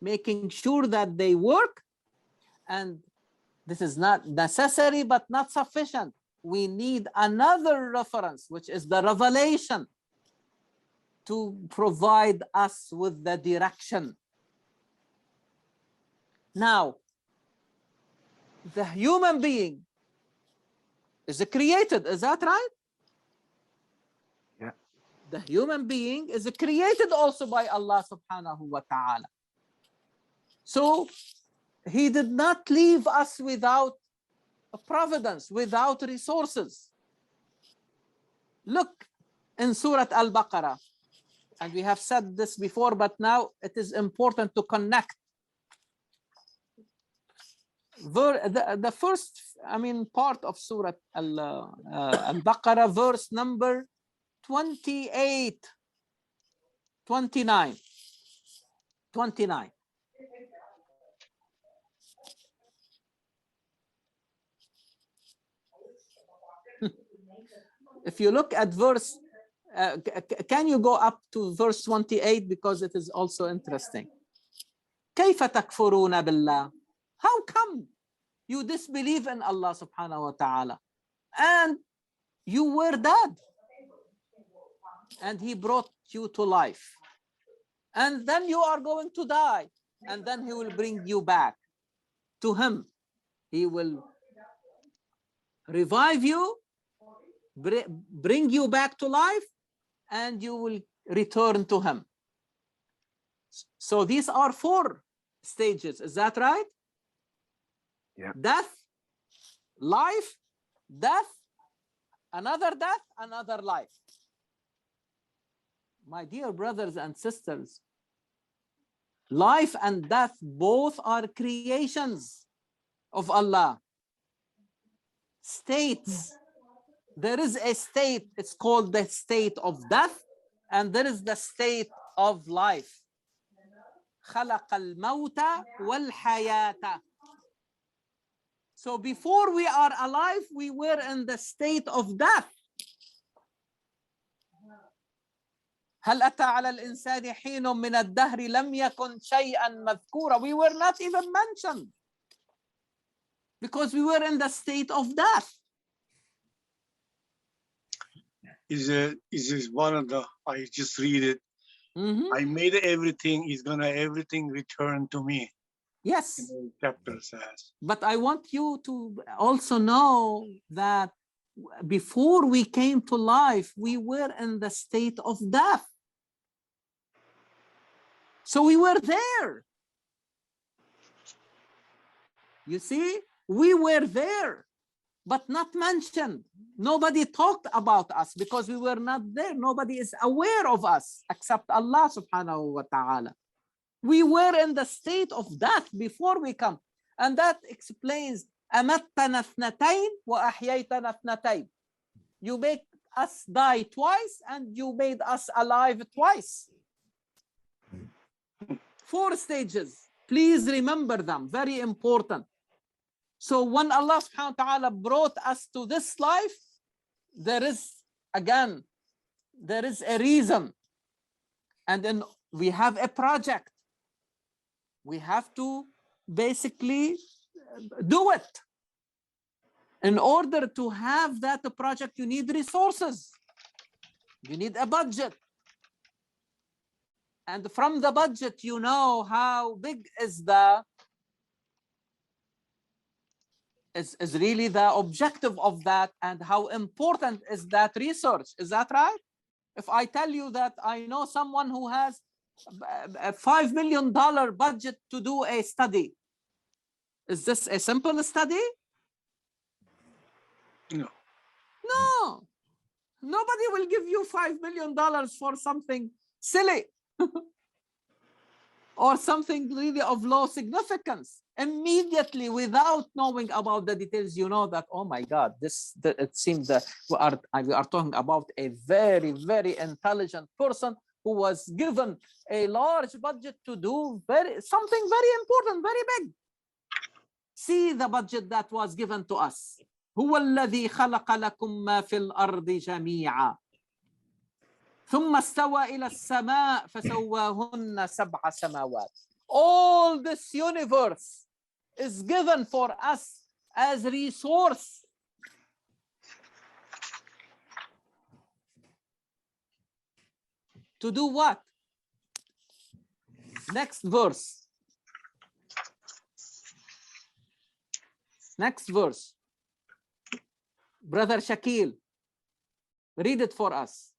making sure that they work. And this is not necessary, but not sufficient. We need another reference, which is the revelation, to provide us with the direction. Now, the human being is created, is that right? Yeah. The human being is created also by Allah subhanahu wa ta'ala. So he did not leave us without a providence, without resources. Look in Surah Al-Baqarah, and we have said this before, but now it is important to connect. The first, part of Surah Al-Baqarah, verse number 29. If you look at verse, can you go up to verse 28, because it is also interesting. كيف تكفرون بالله? How come you disbelieve in Allah subhanahu wa ta'ala and you were dead and he brought you to life, and then you are going to die, and then he will bring you back to him. He will revive you, bring you back to life, and you will return to him. So these are 4 stages. Is that right? Yeah. Death, life, death, another life. My dear brothers and sisters, Life and death both are creations of Allah. States. There is a state, it's called the state of death, and there is the state of life. خلق الموت والحياة. So before we are alive, we were in the state of death. هل أتى على الإنسان حين من الدهر لم يكن شيئا مذكورا. We were not even mentioned because we were in the state of death. Is this one of the, I just read it. I made everything, is gonna everything return to me. Yes. The chapter says. But I want you to also know that before we came to life, we were in the state of death. So we were there. You see, we were there, but not mentioned. Nobody talked about us because we were not there. Nobody is aware of us except Allah subhanahu wa ta'ala. We were in the state of death before we come. And that explains أَمَتَّنَا اثْنَتَيْنِ وَأَحْيَيْتَنَا اثْنَتَيْنِ. You make us die twice and you made us alive twice. 4 stages. Please remember them. Very important. So when Allah subhanahu wa ta'ala brought us to this life, there is a reason. And then we have a project. We have to basically do it. In order to have that project, you need resources. You need a budget. And from the budget, you know how big is really the objective of that and how important is that research. Is that right? If I tell you that I know someone who has a $5 million budget to do a study, is this a simple study? No. No. Nobody will give you $5 million for something silly or something really of low significance. Immediately, without knowing about the details, you know that, oh my God, it seems that we are talking about a very, very intelligent person who was given a large budget to do something very important, very big. See the budget that was given to us. هو الذي خلق لكم ما في الأرض جميعا ثم استوى إلى السماء فسواهن 7 سماوات. All this universe is given for us as resource. To do what? Next verse. Next verse. Brother Shakil, read it for us.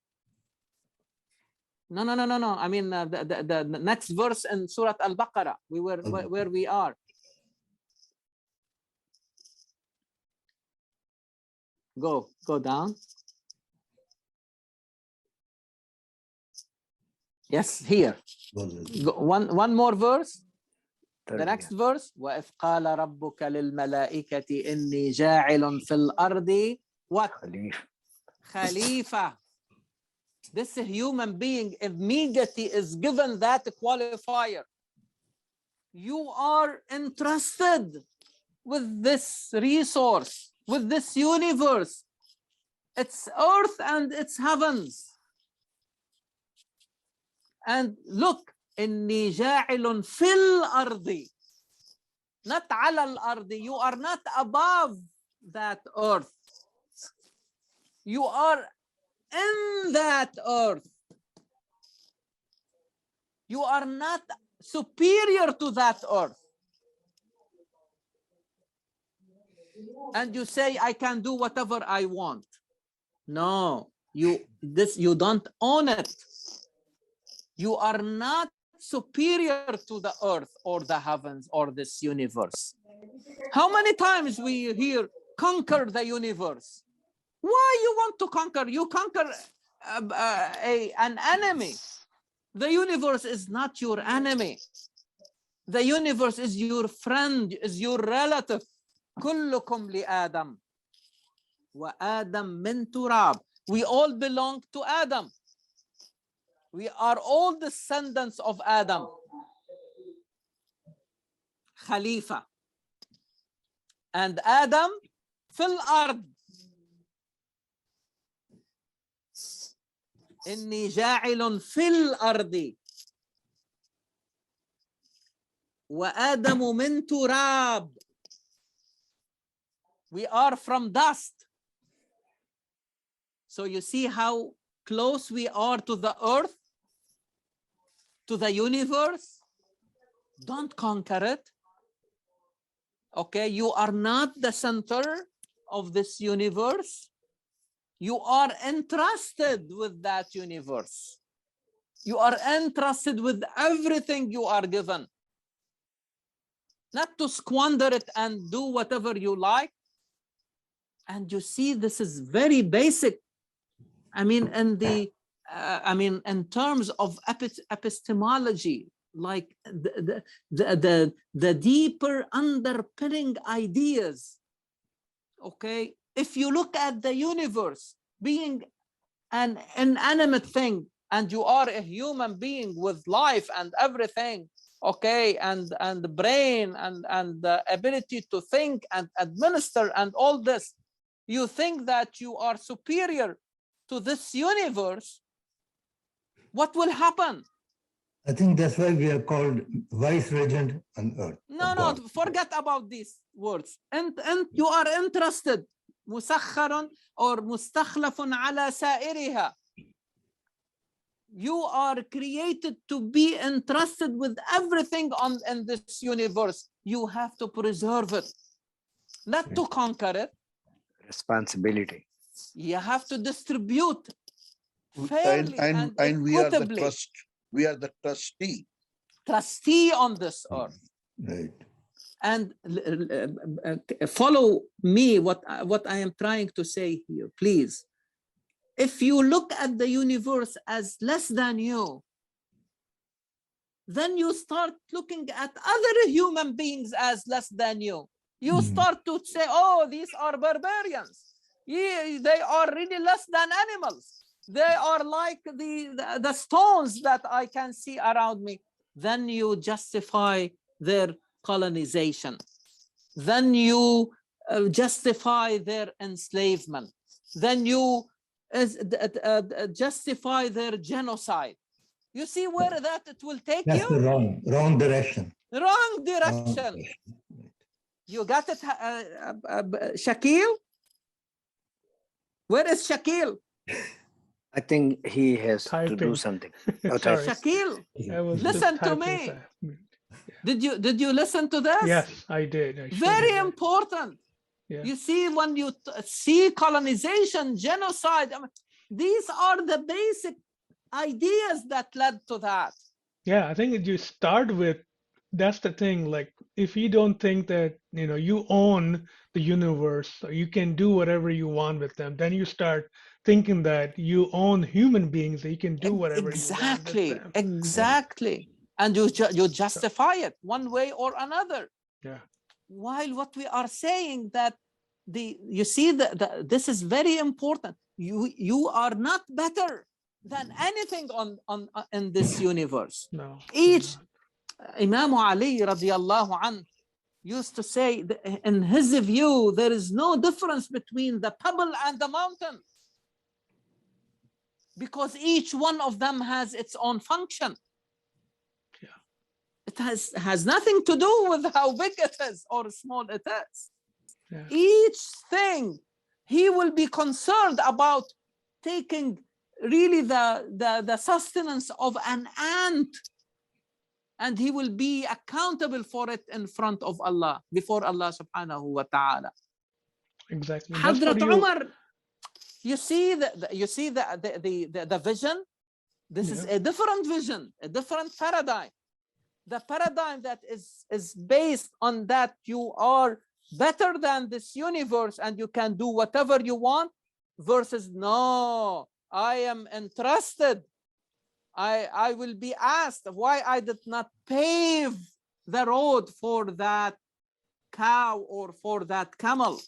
No. I mean, the next verse in Surah Al-Baqarah, where we are. Go down. Yes, here. One more verse. The next verse. وَإِذْ قَالَ رَبُّكَ لِلْمَلَائِكَةِ إِنِّي جَاعِلٌ فِي الْأَرْضِ what? Khalifa. This human being immediately is given that qualifier. You are entrusted with this resource, with this universe. It's earth and it's heavens. And look, إِنِّي جَاعِلٌ فِي الْأَرْضِ. Not عَلَى الْأَرْضِ. You are not above that earth. You are in that earth. You are not superior to that earth. And you say, I can do whatever I want. No, you don't own it. You are not superior to the earth or the heavens or this universe. How many times we hear conquer the universe? Why you want to conquer? You conquer an enemy. The universe is not your enemy. The universe is your friend, is your relative. كلكم لآدم وآدم من تراب. We all belong to Adam. We are all descendants of Adam. Khalifa. And Adam في الأرض. إني جاعل في الأرض وآدم من تراب. We are from dust. So you see how close we are to the earth, to the universe. Don't conquer it. Okay, you are not the center of this universe. You are entrusted with that universe. You are entrusted with everything you are given. Not to squander it and do whatever you like. And you see, this is very basic. I mean, in terms of epistemology, like the deeper underpinning ideas. Okay, if you look at the universe being an inanimate thing, and you are a human being with life and everything, okay, and the brain and the ability to think and administer and all this, you think that you are superior to this universe. What will happen? I think that's why we are called vice regent on earth. No, forget about these words. And you are interested. مسخر or مستخلف على سائرها. You are created to be entrusted with everything in this universe. You have to preserve it, not to conquer it. Responsibility. You have to distribute fairly and we are the equitably. we are the Trustee on this earth. Right. And follow me what I am trying to say here, please. If you look at the universe as less than you, then you start looking at other human beings as less than you. You start to say, oh, these are barbarians. Yeah, they are really less than animals. They are like the stones that I can see around me. Then you justify their colonization. Then you justify their enslavement. Then you justify their genocide. You see where that it will take That's you? the wrong direction. Wrong direction. You got it, Shakil? Where is Shakil? I think he has to do Typing. something. Sorry. Shakil, I was listen just to typing, me. so- Did you listen to this? Yes, I did. I sure Very did. important. Yeah. You see, when you see colonization, genocide, I mean, these are the basic ideas that led to that. Yeah, I think you start with, that's the thing, like if you don't think that, you own the universe, or you can do whatever you want with them, then you start thinking that you own human beings, that you can do whatever you want with them. Exactly. And you justify it one way or another. Yeah. While what we are saying that you see this is very important. You are not better than anything in this universe. No. Each Imam Ali radiallahu anh used to say that in his view, there is no difference between the pebble and the mountain, because each one of them has its own function. Yeah. It has nothing to do with how big it is or small it is. Yeah. Each thing, he will be concerned about taking really the sustenance of an ant, and he will be accountable for it in front of Allah, before Allah subhanahu wa ta'ala. Exactly. Hazrat Umar, you see the vision. This is a different vision, a different paradigm. The paradigm that is based on that you are better than this universe and you can do whatever you want, versus no, I am entrusted. I will be asked why I did not pave the road for that cow or for that camel.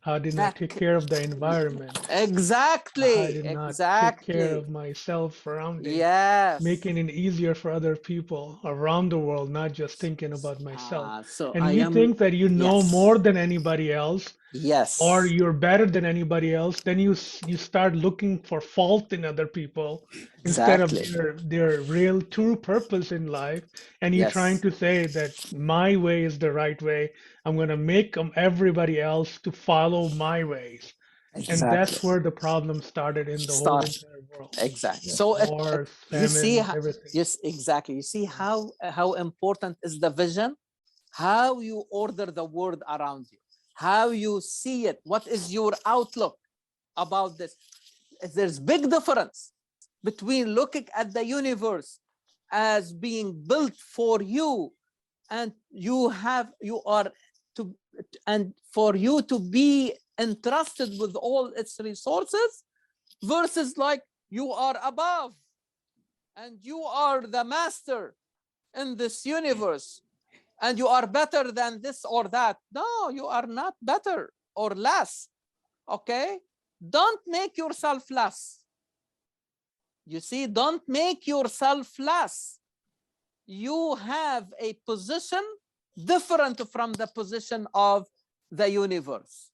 I did not take care of the environment. Exactly. I did not take care of myself around it. Yes. Making it easier for other people around the world, not just thinking about myself. So and you think that you know more than anybody else, yes, or you're better than anybody else, then you start looking for fault in other people instead of their real true purpose in life, and you're trying to say that my way is the right way. I'm going to make everybody else to follow my ways. And that's where the problem started in the whole entire world. Exactly. So wars, you see, everything. yes, exactly. You see how important is the vision, how you order the world around you, how you see it, what is your outlook about this. There's big difference between looking at the universe as being built for you, and for you to be entrusted with all its resources, versus like you are above and you are the master in this universe and you are better than this or that. No, you are not better or less. Okay? Don't make yourself less. You see, don't make yourself less. You have a position different from the position of the universe.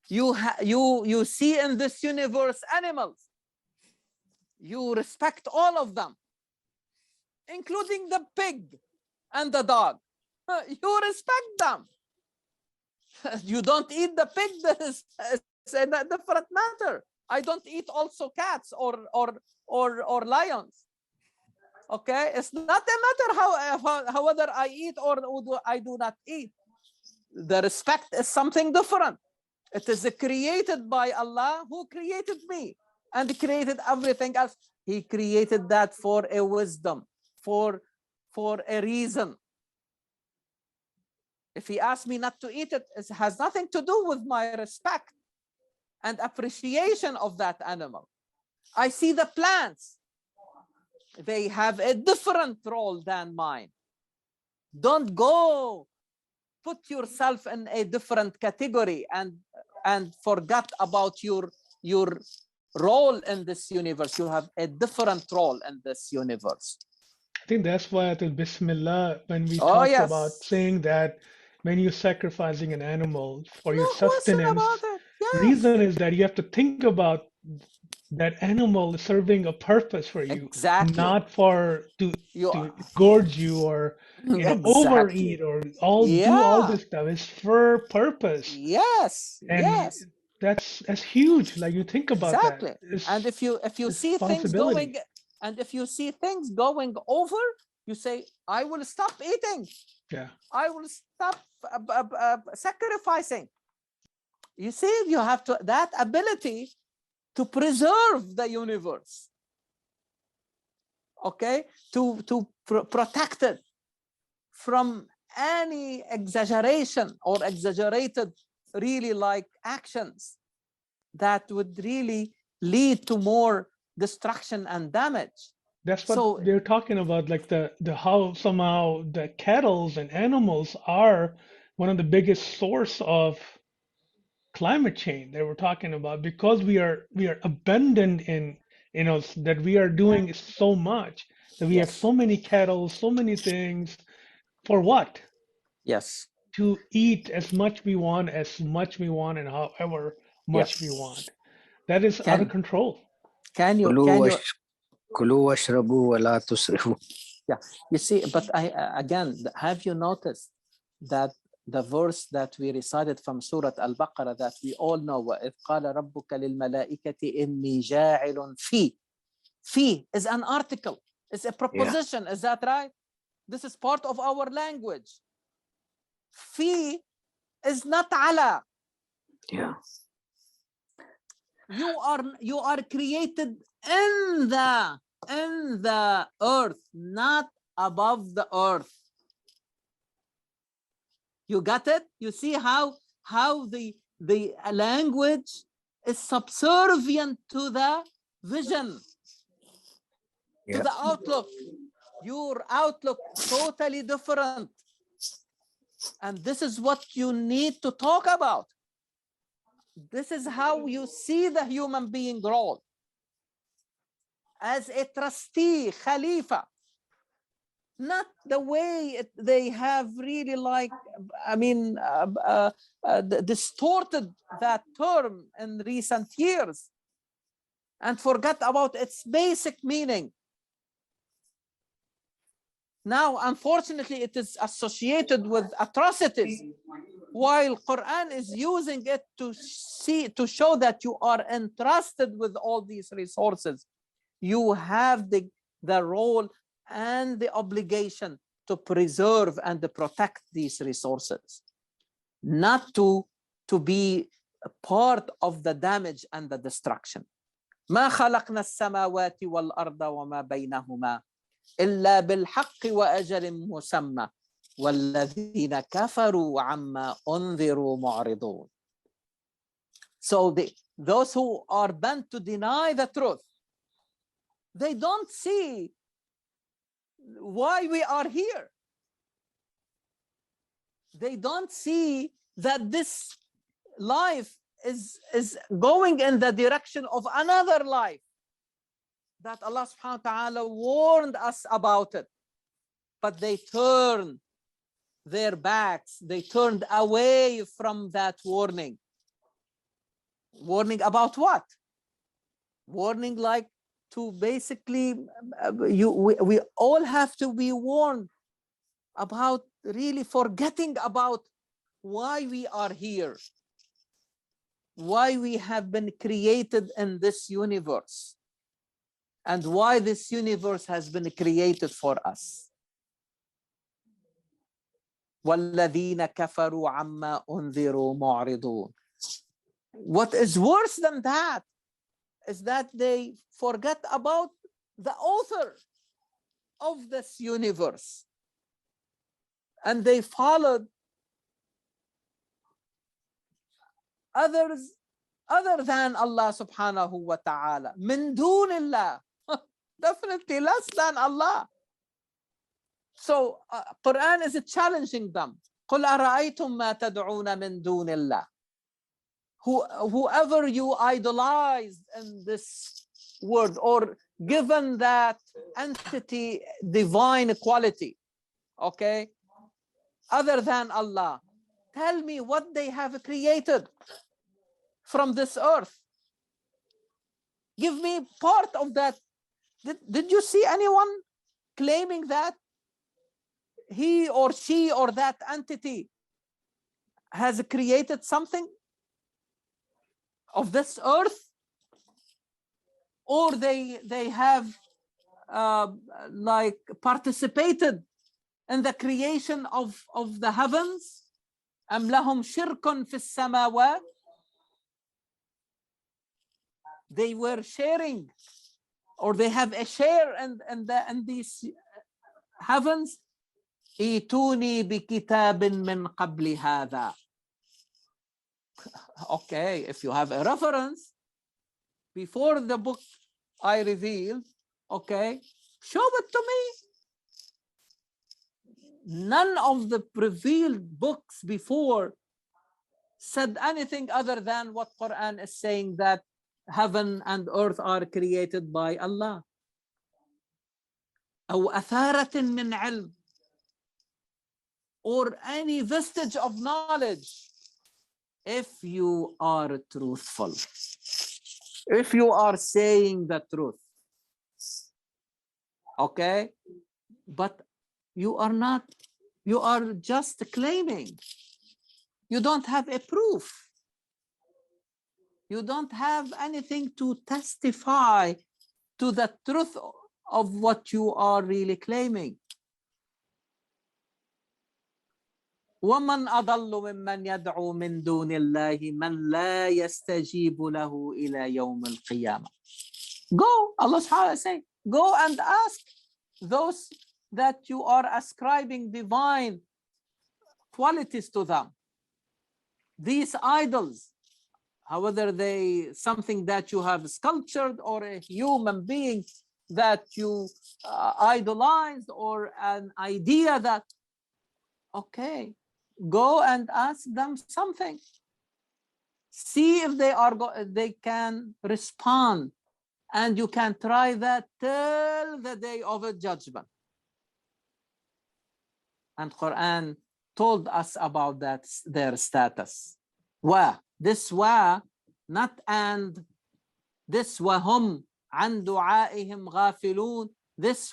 You see in this universe animals. You respect all of them, including the pig and the dog. You respect them. You don't eat the pig, that is a different matter. I don't eat also cats or lions. Okay, it's not a matter whether I eat or I do not eat. The respect is something different. It is created by Allah, who created me and created everything else. He created that for a wisdom, for a reason. If he asked me not to eat it, it has nothing to do with my respect and appreciation of that animal. I see the plants. They have a different role than mine. Don't go put yourself in a different category and forget about your role in this universe. You have a different role in this universe. I think that's why at the Bismillah, when we talked about saying that when you're sacrificing an animal for your sustenance, reason is that you have to think about that animal serving a purpose for you, not to gorge you or overeat or do all this stuff. It's for purpose. Yes, and that's huge. Like, you think about that. And if you see things going, and if you see things going over, you say, I will stop eating. Yeah. I will stop sacrificing. You see, you have that ability to preserve the universe, okay, to protect it from any exaggeration or exaggerated really like actions that would really lead to more destruction and damage. That's what they're talking about, like the how somehow the cattle and animals are one of the biggest source of climate change they were talking about, because we are abundant in, that we are doing so much, that we have so many cattle, so many things. For what? Yes. To eat as much we want, and however much we want. That is out of control. Can you كلوا واشربوا ولا تسرفوا. Yeah, you see, but again, have you noticed that the verse that we recited from Surah Al-Baqarah that we all know, وَإِذْ قَالَ رَبُّكَ لِلْمَلَائِكَةِ إِنِّي جَاعِلٌ فِي is an article, it's a preposition, is that right? This is part of our language. Fi is not ala. Yeah. You are created in the earth, not above the earth. You got it? You see how the language is subservient to the vision, to the outlook. your outlook totally different. And this is what you need to talk about. This is how you see the human being role as a trustee, Khalifa. Not the way they have really distorted that term in recent years and forgot about its basic meaning. Now, unfortunately, it is associated with atrocities, while Quran is using it to show that you are entrusted with all these resources. You have the role and the obligation to preserve and to protect these resources, not to be a part of the damage and the destruction. ما خلقنا السماوات والأرض وما بينهما إلا بالحق وأجل مسمى والذين كفروا عما أنذروا معرضون. So those who are bent to deny the truth, they don't see why we are here. They don't see that this life is going in the direction of another life, that Allah subhanahu wa ta'ala warned us about it. But they turned their backs, they turned away from that warning. Warning about what? Warning like to basically, we all have to be warned about really forgetting about why we are here, why we have been created in this universe, and why this universe has been created for us. وَالَّذِينَ كَفَرُوا عَمَّا أُنذِرُوا مُعْرِضُونَ. What is worse than that is that they forget about the author of this universe, and they followed others other than Allah subhanahu wa ta'ala. Min dunillah. Definitely less than Allah. So Quran is challenging them. قُلْ أَرَأَيْتُمْ مَا تَدْعُونَ مِن دُونِ اللَّهِ. Whoever you idolize in this world, or given that entity divine quality, okay, other than Allah, tell me what they have created from this earth. Give me part of that. Did you see anyone claiming that he or she or that entity has created something of this earth? Or they have participated in the creation of the heavens? أم لهم شرك في السماوات? They were sharing, or they have a share in these heavens. ائتوني بكتاب من قبل هذا. Okay, if you have a reference before the book I revealed, okay, show it to me. None of the revealed books before said anything other than what Quran is saying, that heaven and earth are created by Allah. أو أثارة من علم, or any vestige of knowledge. If you are truthful, if you are saying the truth, okay, but you are not, you are just claiming. You don't have a proof. You don't have anything to testify to the truth of what you are really claiming. وَمَنْ أَضَلُّ مِمَّنْ يَدْعُو مِنْ دُونِ اللَّهِ مَنْ لَا يَسْتَجِيبُ لَهُ إِلَى يَوْمِ الْقِيَامَةِ. Go, Allah subhanahu wa ta'ala say, go and ask those that you are ascribing divine qualities to them. These idols, whether they something that you have sculptured or a human being that you idolized, or an idea that, okay, go and ask them something. See if they can respond, and you can try that till the day of a judgment. And Quran told us about that, their status. This not and, this وهم عن دعائهم غافلون. This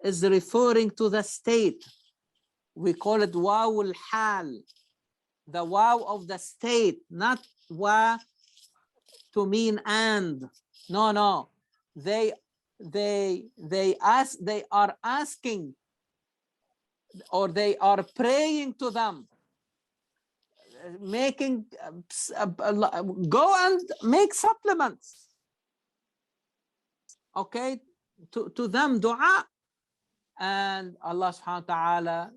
is referring to the state. We call it واو الحال, the واو of the state, not wa to mean and. No. They are asking, or they are praying to them, making go and make supplements, okay, to them, dua. And Allah subhanahu wa ta'ala,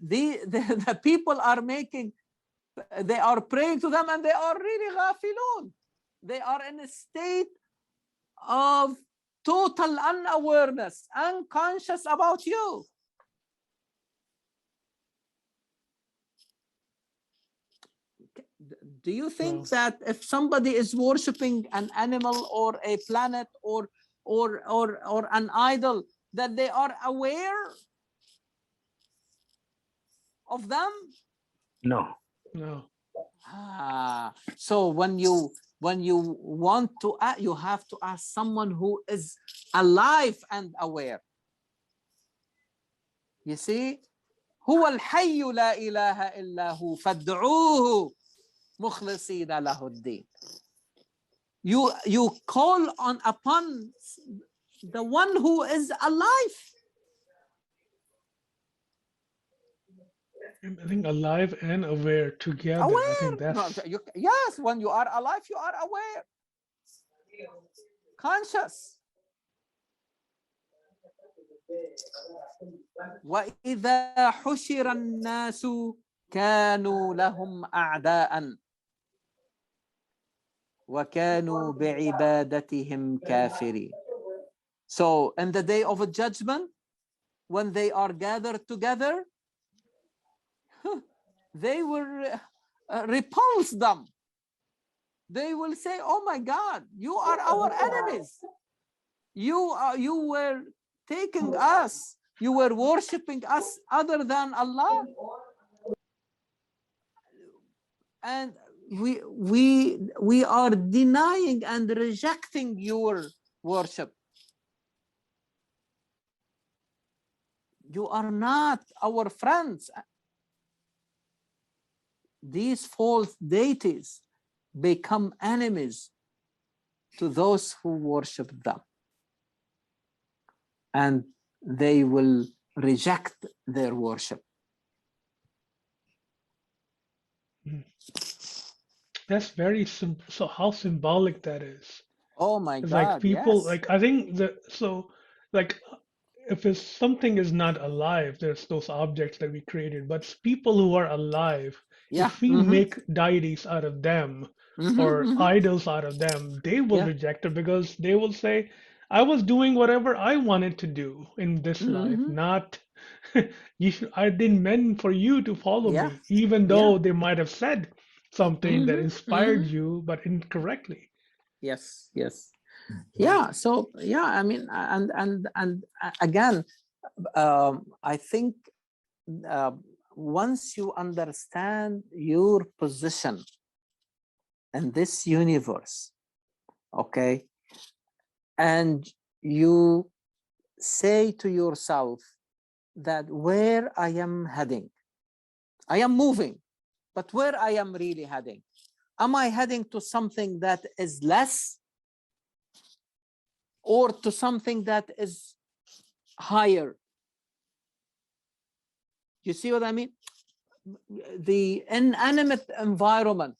the people are making, they are praying to them, and they are really ghafilun. They are in a state of total unawareness, unconscious about you. Do you think that if somebody is worshiping an animal or a planet or an idol, that they are aware of them? No. So when you want to ask, you have to ask someone who is alive and aware. You see, هو الحي لا إله إلا هو فادعوه مخلصين له الدين. You call upon the one who is alive. I think alive and aware together. Aware. I think that's... Yes, when you are alive, you are aware, conscious. وإذا حشر الناس كانوا لهم أعداء وكانوا بعبادتهم كافرين. So in the day of a judgment, when they are gathered together, they will repulse them. They will say, oh my God, you are our enemies. You were taking us, you were worshiping us other than Allah. And we are denying and rejecting your worship. You are not our friends. These false deities become enemies to those who worship them, and they will reject their worship. That's very simple. So how symbolic that is. Oh my It's God, like people, yes. like I think that, so like if it's something is not alive, there's those objects that we created, but people who are alive, if we make deities out of them or idols out of them, they will reject it, because they will say, I was doing whatever I wanted to do in this life, not I didn't mean for you to follow me, even though they might have said something that inspired you, but incorrectly. Yes. Yeah. So yeah, I mean, and again, I think once you understand your position in this universe, okay, and you say to yourself that where I am heading, I am moving, but where I am really heading, am I heading to something that is less, or to something that is higher? You see what I mean? The inanimate environment,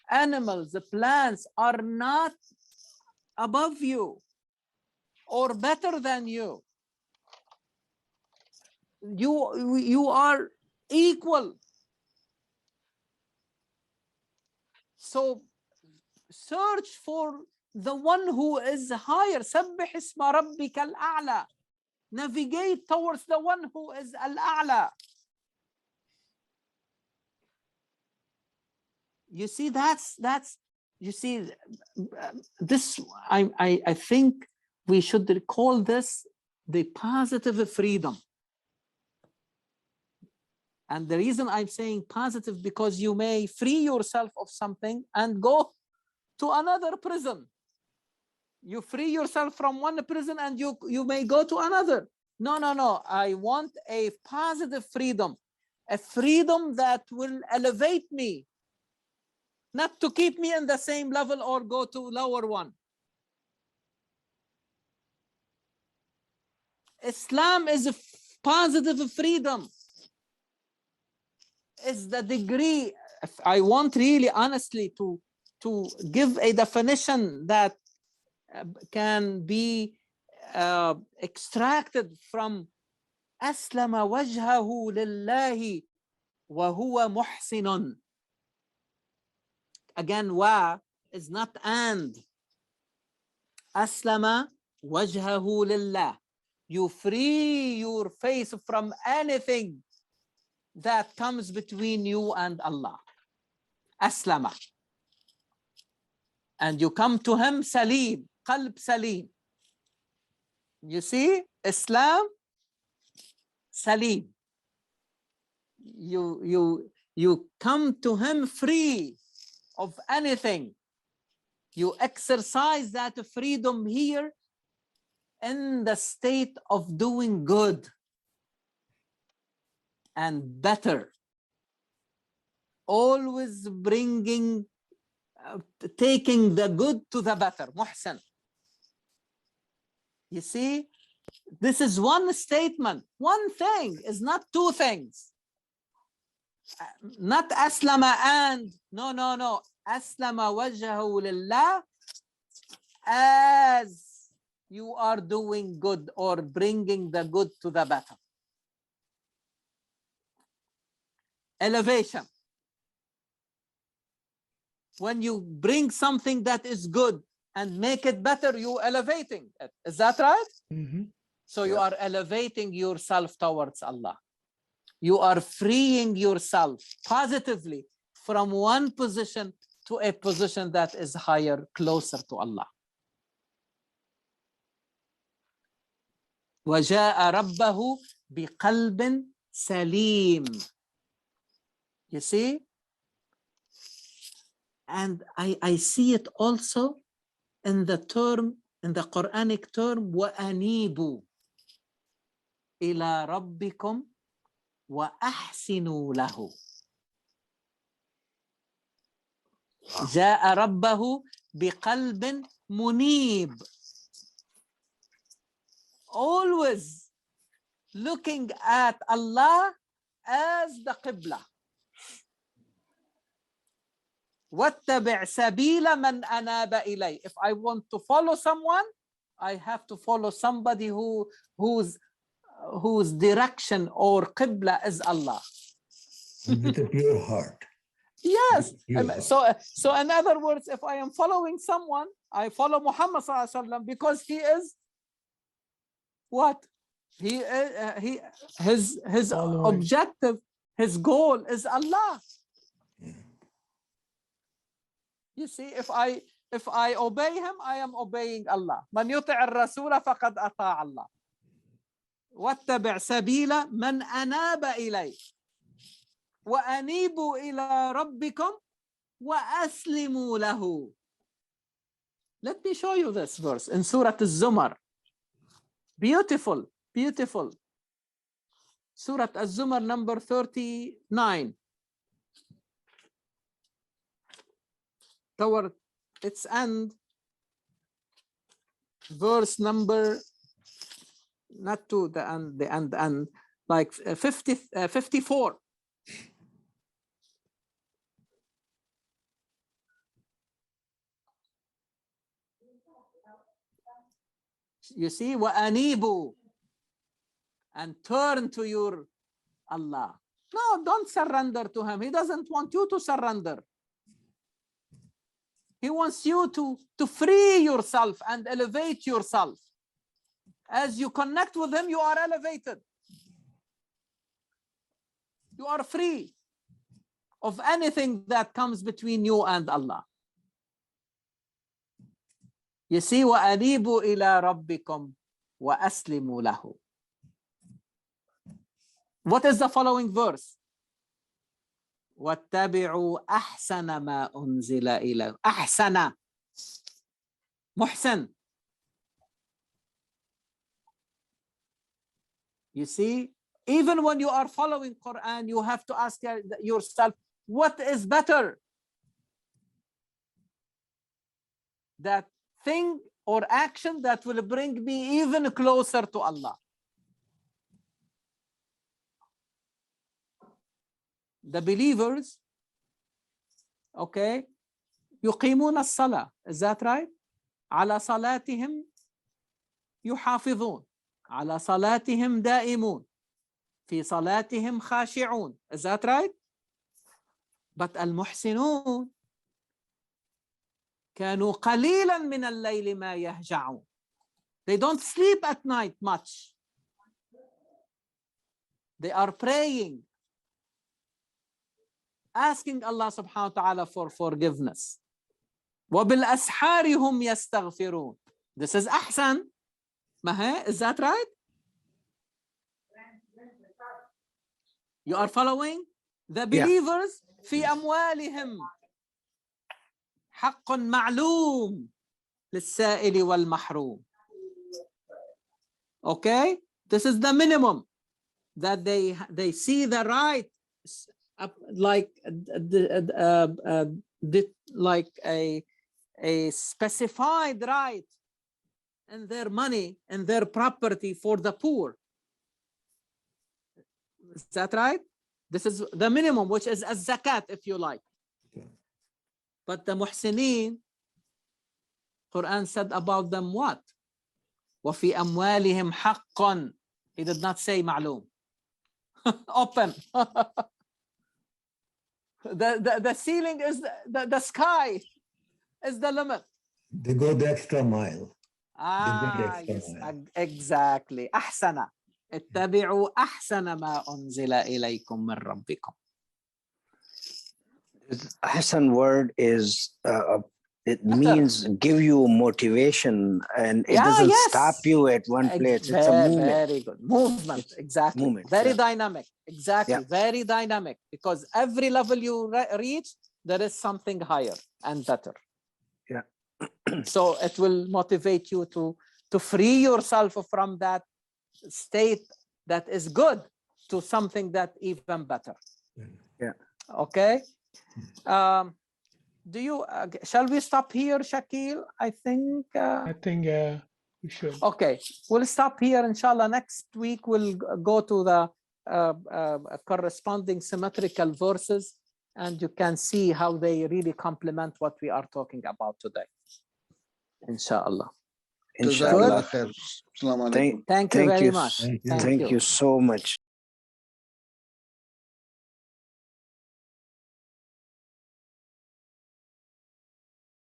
animals, the plants are not above you or better than you. You are equal. So search for the one who is higher. سبح اسم ربك الأعلى. Navigate towards the one who is al-a'la. You see, you see, this, I think we should call this the positive freedom. And the reason I'm saying positive, because you may free yourself of something and go to another prison. You free yourself from one prison and you may go to another. No, no, no. I want a positive freedom, a freedom that will elevate me, not to keep me in the same level or go to lower one. Islam is a positive freedom. Is the degree, if I want really honestly to give a definition that can be extracted from أسلم وجهه لله وهو محسن. Again, wa is not and. أسلم وجهه لله. You free your face from anything that comes between you and Allah. أسلم. And you come to him salim, qalb salim. You see, Islam, salim. You come to him free of anything. You exercise that freedom here in the state of doing good and better. Always bringing, taking the good to the better. Muhsan. You see, this is one statement. One thing is not two things. Not aslama and, no, no, no. Aslama wajhahu lillah, as you are doing good or bringing the good to the better. Elevation. When you bring something that is good and make it better, you're elevating it. Is that right? Mm-hmm. So you are elevating yourself towards Allah. You are freeing yourself positively from one position to a position that is higher, closer to Allah. وَجَاءَ رَبَّهُ بِقَلْبٍ سَلِيمٍ. You see? And I see it also in the term, in the Quranic term, وَأَنِيبُوا إِلَى رَبِّكُمْ وَأَحْسِنُوا لَهُ. جاء ربه بقلب منيب. Always looking at Allah as the Qibla. وَاتَّبِعْ سَبِيلَ مَنْ أَنَابَ إِلَيْهِ. If I want to follow someone, I have to follow somebody whose direction or Qibla is Allah. With a pure heart. Yes. So in other words, if I am following someone, I follow Muhammad sallallahu alaihi wasallam because he is what? His objective, his goal is Allah. Yeah. You see, if I obey him, I am obeying Allah. من يطع الرسول فقد أطاع الله. واتبع سبيل من أناب إليه. وأنيبوا إلى ربكم وأسلموا له. Let me show you this verse in Surah Al-Zumar. Beautiful, beautiful. Surah Al-Zumar number 39. Toward its end, verse number, not to the end, like 54. You see, وَأَنِيبُوا, and turn to your Allah. No, don't surrender to him. He doesn't want you to surrender. He wants you to free yourself and elevate yourself. As you connect with him, you are elevated. You are free of anything that comes between you and Allah. You see, وَأَنِيبُوا إِلَىٰ رَبِّكُمْ وَأَسْلِمُوا لَهُ. What is the following verse? وَاتَّبِعُوا أَحْسَنَ مَا أُنزِلَ إِلَيْكُمْ. أحسن. محسن. You see, even when you are following Quran, you have to ask yourself, what is better? That thing or action that will bring me even closer to Allah. The believers, okay, يقيمون الصلاة. Is that right? على صلاتهم يحافظون. على صلاتهم دائمون. في صلاتهم خاشعون. Is that right? But المحسنون كانوا قليلا من الليل ما يهجعون. They don't sleep at night much. They are praying, asking Allah subhanahu wa ta'ala for forgiveness. وبالأسحار هم يستغفرون. This is أحسن. Is that right? You are following? The believers في أموالهم حق معلوم للسائل والمحروم. Okay? This is the minimum that they see the right, like a specified right in their money and their property for the poor. Is that right? This is the minimum, which is a zakat, if you like. But the muhsineen, Quran said about them what? وَفِي أَمْوَالِهِمْ حَقٌّ. He did not say ma'loom. Open. The ceiling is the sky is the limit. They go the extra mile. Yes, exactly. أحسن. اتبعوا أحسن ما أنزل إليكم من ربكم. Ahsan word is it means give you motivation, and it doesn't stop you at one place. It's a movement. Very good. Movement, exactly. Movement, very dynamic. Exactly. Very dynamic. Because every level you reach, there is something higher and better. Yeah. So it will motivate you to free yourself from that state that is good to something that even better. Yeah. Okay. Do you shall we stop here, Shakil? I think we should. Okay, we'll stop here. Inshallah, next week we'll go to the corresponding symmetrical verses, and you can see how they really complement what we are talking about today. Inshallah. Inshallah. Thank you very much. Thank you very much. Thank you so much.